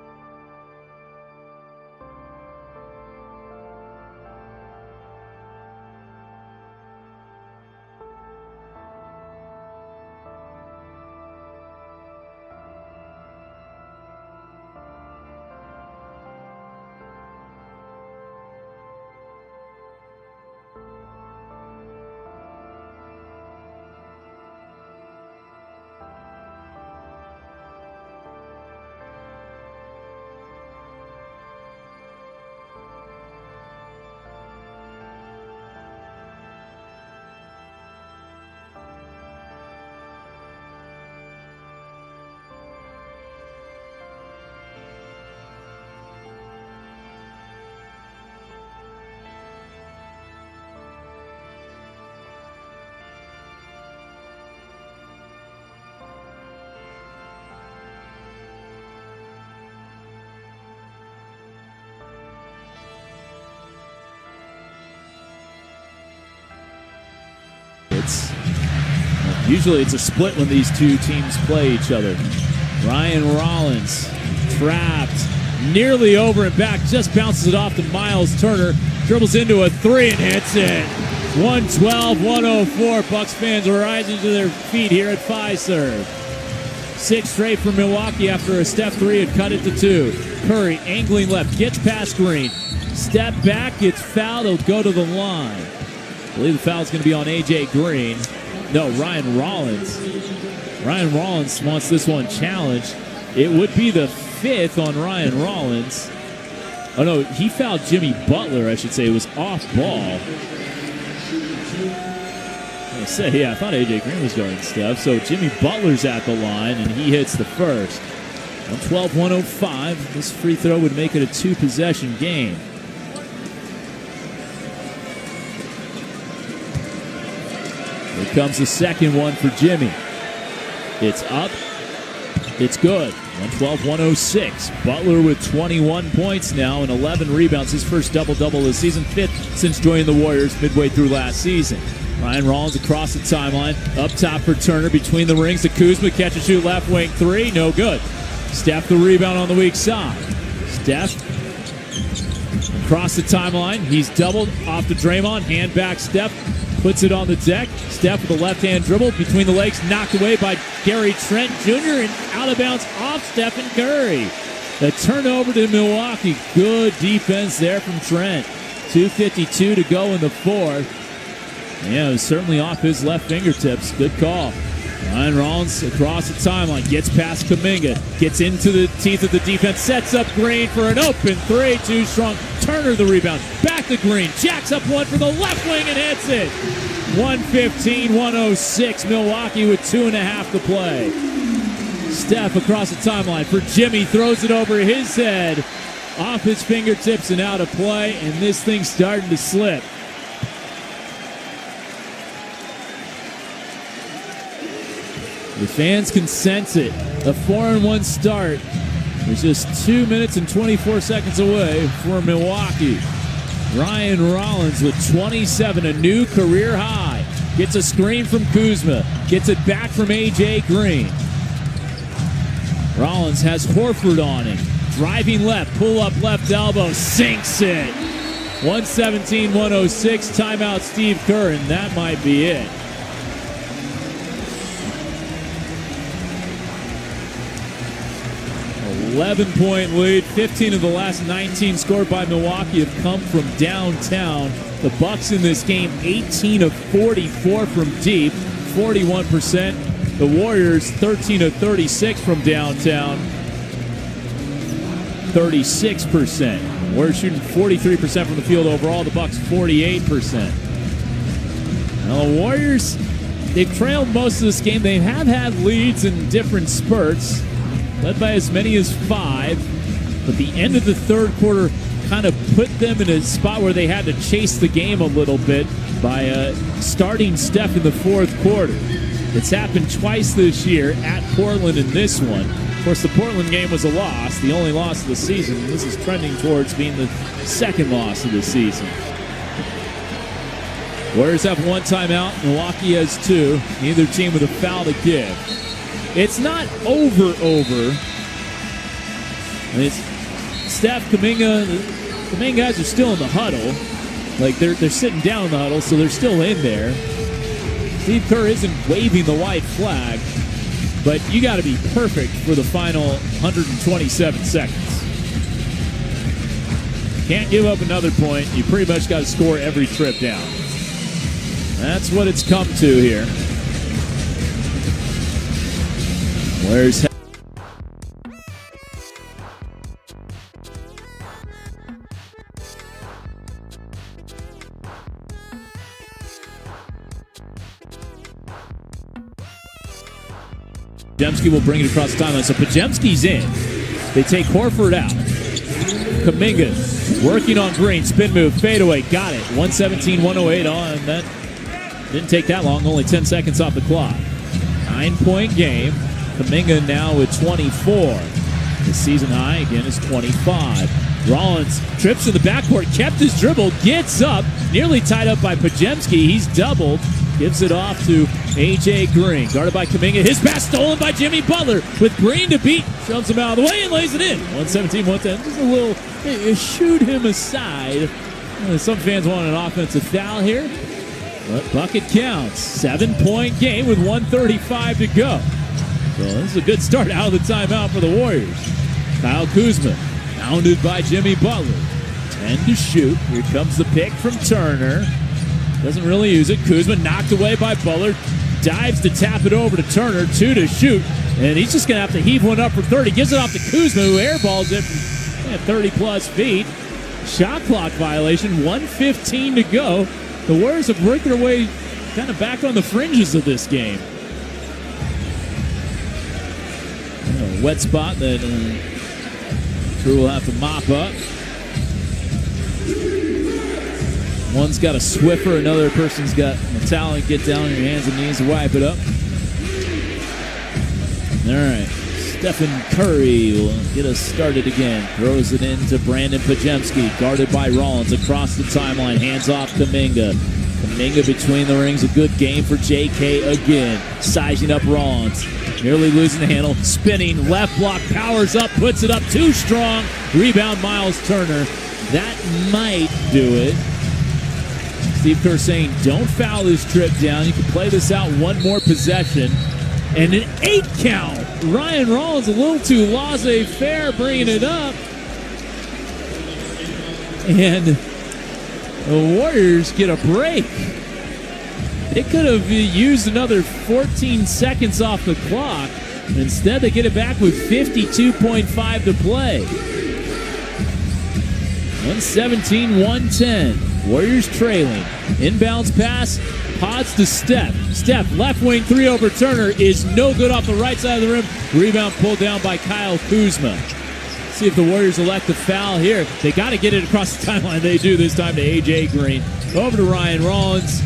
minutes. Usually it's a split when these two teams play each other. Ryan Rollins trapped, nearly over and back, just bounces it off to Miles Turner, dribbles into a three and hits it. 112-104. Bucks fans are rising to their feet here at Fiserv. 6 straight for Milwaukee after a step 3 had cut it to 2. Curry angling left, gets past Green. Step back, gets fouled, he'll go to the line. I believe the foul's going to be on A.J. Green. No, Ryan Rollins. Ryan Rollins wants this one challenged. It would be the 5th on Ryan Rollins. Oh, no, he fouled Jimmy Butler, I should say. It was off ball. I thought A.J. Green was guarding Steph. So Jimmy Butler's at the line, and he hits the first. 112-105. This free throw would make it a 2-possession game. Here comes the second one for Jimmy. It's up. It's good. 112-106. Butler with 21 points now and 11 rebounds. His first double-double this season, 5th since joining the Warriors midway through last season. Ryan Rollins across the timeline. Up top for Turner. Between the rings to Kuzma. Catch and shoot left wing 3. No good. Steph the rebound on the weak side. Steph across the timeline. He's doubled off to Draymond. Hand back Steph. Puts it on the deck. Steph with a left-hand dribble. Between the legs. Knocked away by Gary Trent Jr. and out of bounds off Stephen Curry. The turnover to Milwaukee. Good defense there from Trent. 2:52 to go in the fourth. Yeah, it was certainly off his left fingertips. Good call. Ryan Rollins across the timeline. Gets past Kuminga. Gets into the teeth of the defense. Sets up Green for an open 3. Too strong. Turner the rebound. Back to Green. Jacks up one for the left wing and hits it. 115-106. Milwaukee with 2.5 to play. Steph across the timeline for Jimmy. Throws it over his head. Off his fingertips and out of play. And this thing's starting to slip. The fans can sense it. A 4-1 start. There's just 2 minutes and 24 seconds away for Milwaukee. Ryan Rollins with 27, a new career high. Gets a screen from Kuzma. Gets it back from A.J. Green. Rollins has Horford on him. Driving left, pull up left elbow, sinks it. 117-106, timeout Steve Kerr, and that might be it. .point lead. 15 of the last 19 scored by Milwaukee have come from downtown. The Bucks in this game, 18 of 44 from deep, 41%. The Warriors, 13 of 36 from downtown, 36%. Warriors shooting 43% from the field overall. The Bucks, 48%. Now the Warriors, they've trailed most of this game. They have had leads in different spurts, led by as many as 5, but the end of the third quarter kind of put them in a spot where they had to chase the game a little bit by starting Steph in the fourth quarter. It's happened twice this year, at Portland in this one. Of course, the Portland game was a loss, the only loss of the season. This is trending towards being the second loss of the season. Warriors have 1 timeout, Milwaukee has 2. Neither team with a foul to give. It's not over. And it's Steph, Kuminga. The main guys are still in the huddle. Like they're sitting down in the huddle, so they're still in there. Steve Kerr isn't waving the white flag, but you got to be perfect for the final 127 seconds. Can't give up another point. You pretty much got to score every trip down. That's what it's come to here. Where's Podziemski will bring it across the timeline. So Podziemski's in. They take Horford out. Kuminga working on Green. Spin move, fadeaway. Got it. 117-108 on. That didn't take that long. Only 10 seconds off the clock. 9-point game. Kuminga now with 24. The season high again is 25. Rollins trips to the backcourt, kept his dribble, gets up, nearly tied up by Podziemski. He's doubled. Gives it off to A.J. Green. Guarded by Kuminga. His pass stolen by Jimmy Butler with Green to beat. Shoves him out of the way and lays it in. 117-110. Just a little shoot him aside. Some fans want an offensive foul here. But bucket counts. 7-point game with 1:35 to go. So this is a good start out of the timeout for the Warriors. Kyle Kuzma, pounded by Jimmy Butler. 10 to shoot. Here comes the pick from Turner. Doesn't really use it. Kuzma knocked away by Butler. Dives to tap it over to Turner. 2 to shoot. And he's just going to have to heave one up for 30. Gives it off to Kuzma, who airballs it from 30-plus feet. Shot clock violation. 1:15 to go. The Warriors have worked their way kind of back on the fringes of this game. A wet spot that Drew will have to mop up. One's got a Swiffer, another person's got a towel, and get down on your hands and knees to wipe it up. All right, Stephen Curry will get us started again. Throws it into Brandon Pajemski, guarded by Rollins across the timeline. Hands off Kuminga. Kuminga between the rings, a good game for JK again. Sizing up Rollins. Nearly losing the handle, spinning, left block, powers up, puts it up too strong. Rebound, Miles Turner. That might do it. Steve Kerr saying, don't foul this trip down. You can play this out one more possession. And an 8 count. Ryan Rollins a little too laissez-faire bringing it up. And the Warriors get a break. They could have used another 14 seconds off the clock. Instead, they get it back with 52.5 to play. 117-110. Warriors trailing. Inbounds pass. Pods to Steph. Steph, left wing 3 over Turner is no good off the right side of the rim. Rebound pulled down by Kyle Kuzma. See if the Warriors elect to foul here. They got to get it across the timeline. They do this time to A.J. Green. Over to Ryan Rollins.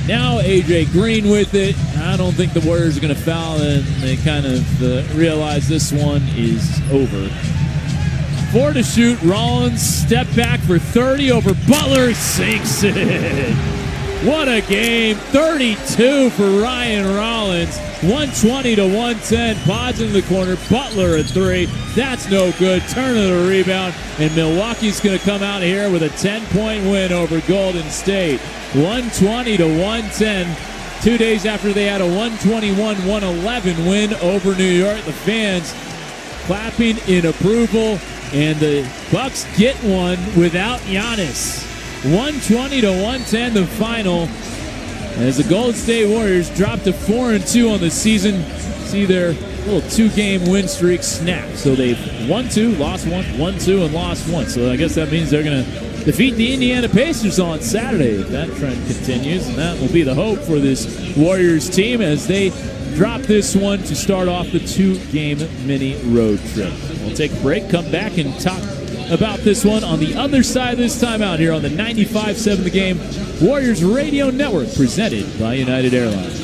Now A.J. Green with it. I don't think the Warriors are going to foul, and they kind of realize this one is over. 4 to shoot. Rollins step back for 30 over Butler. Sinks it. What a game. 32 for Ryan Rollins. 120-110. Pods in the corner. Butler at 3. That's no good. Turner the rebound. And Milwaukee's going to come out here with a 10-point win over Golden State. 120-110. 2 days after they had a 121-111 win over New York. The fans clapping in approval. And the Bucks get one without Giannis. 120-110 the final. As the Golden State Warriors drop to 4-2 on the season. See their little 2-game win streak snap. So they've won 2, lost 1, won 2, and lost 1. So I guess that means they're going to defeat the Indiana Pacers on Saturday if that trend continues. And that will be the hope for this Warriors team as they drop this one to start off the 2-game mini road trip. We'll take a break, come back, and talk about this one on the other side of this time out here on the 95.7 The Game Warriors Radio Network, presented by United Airlines.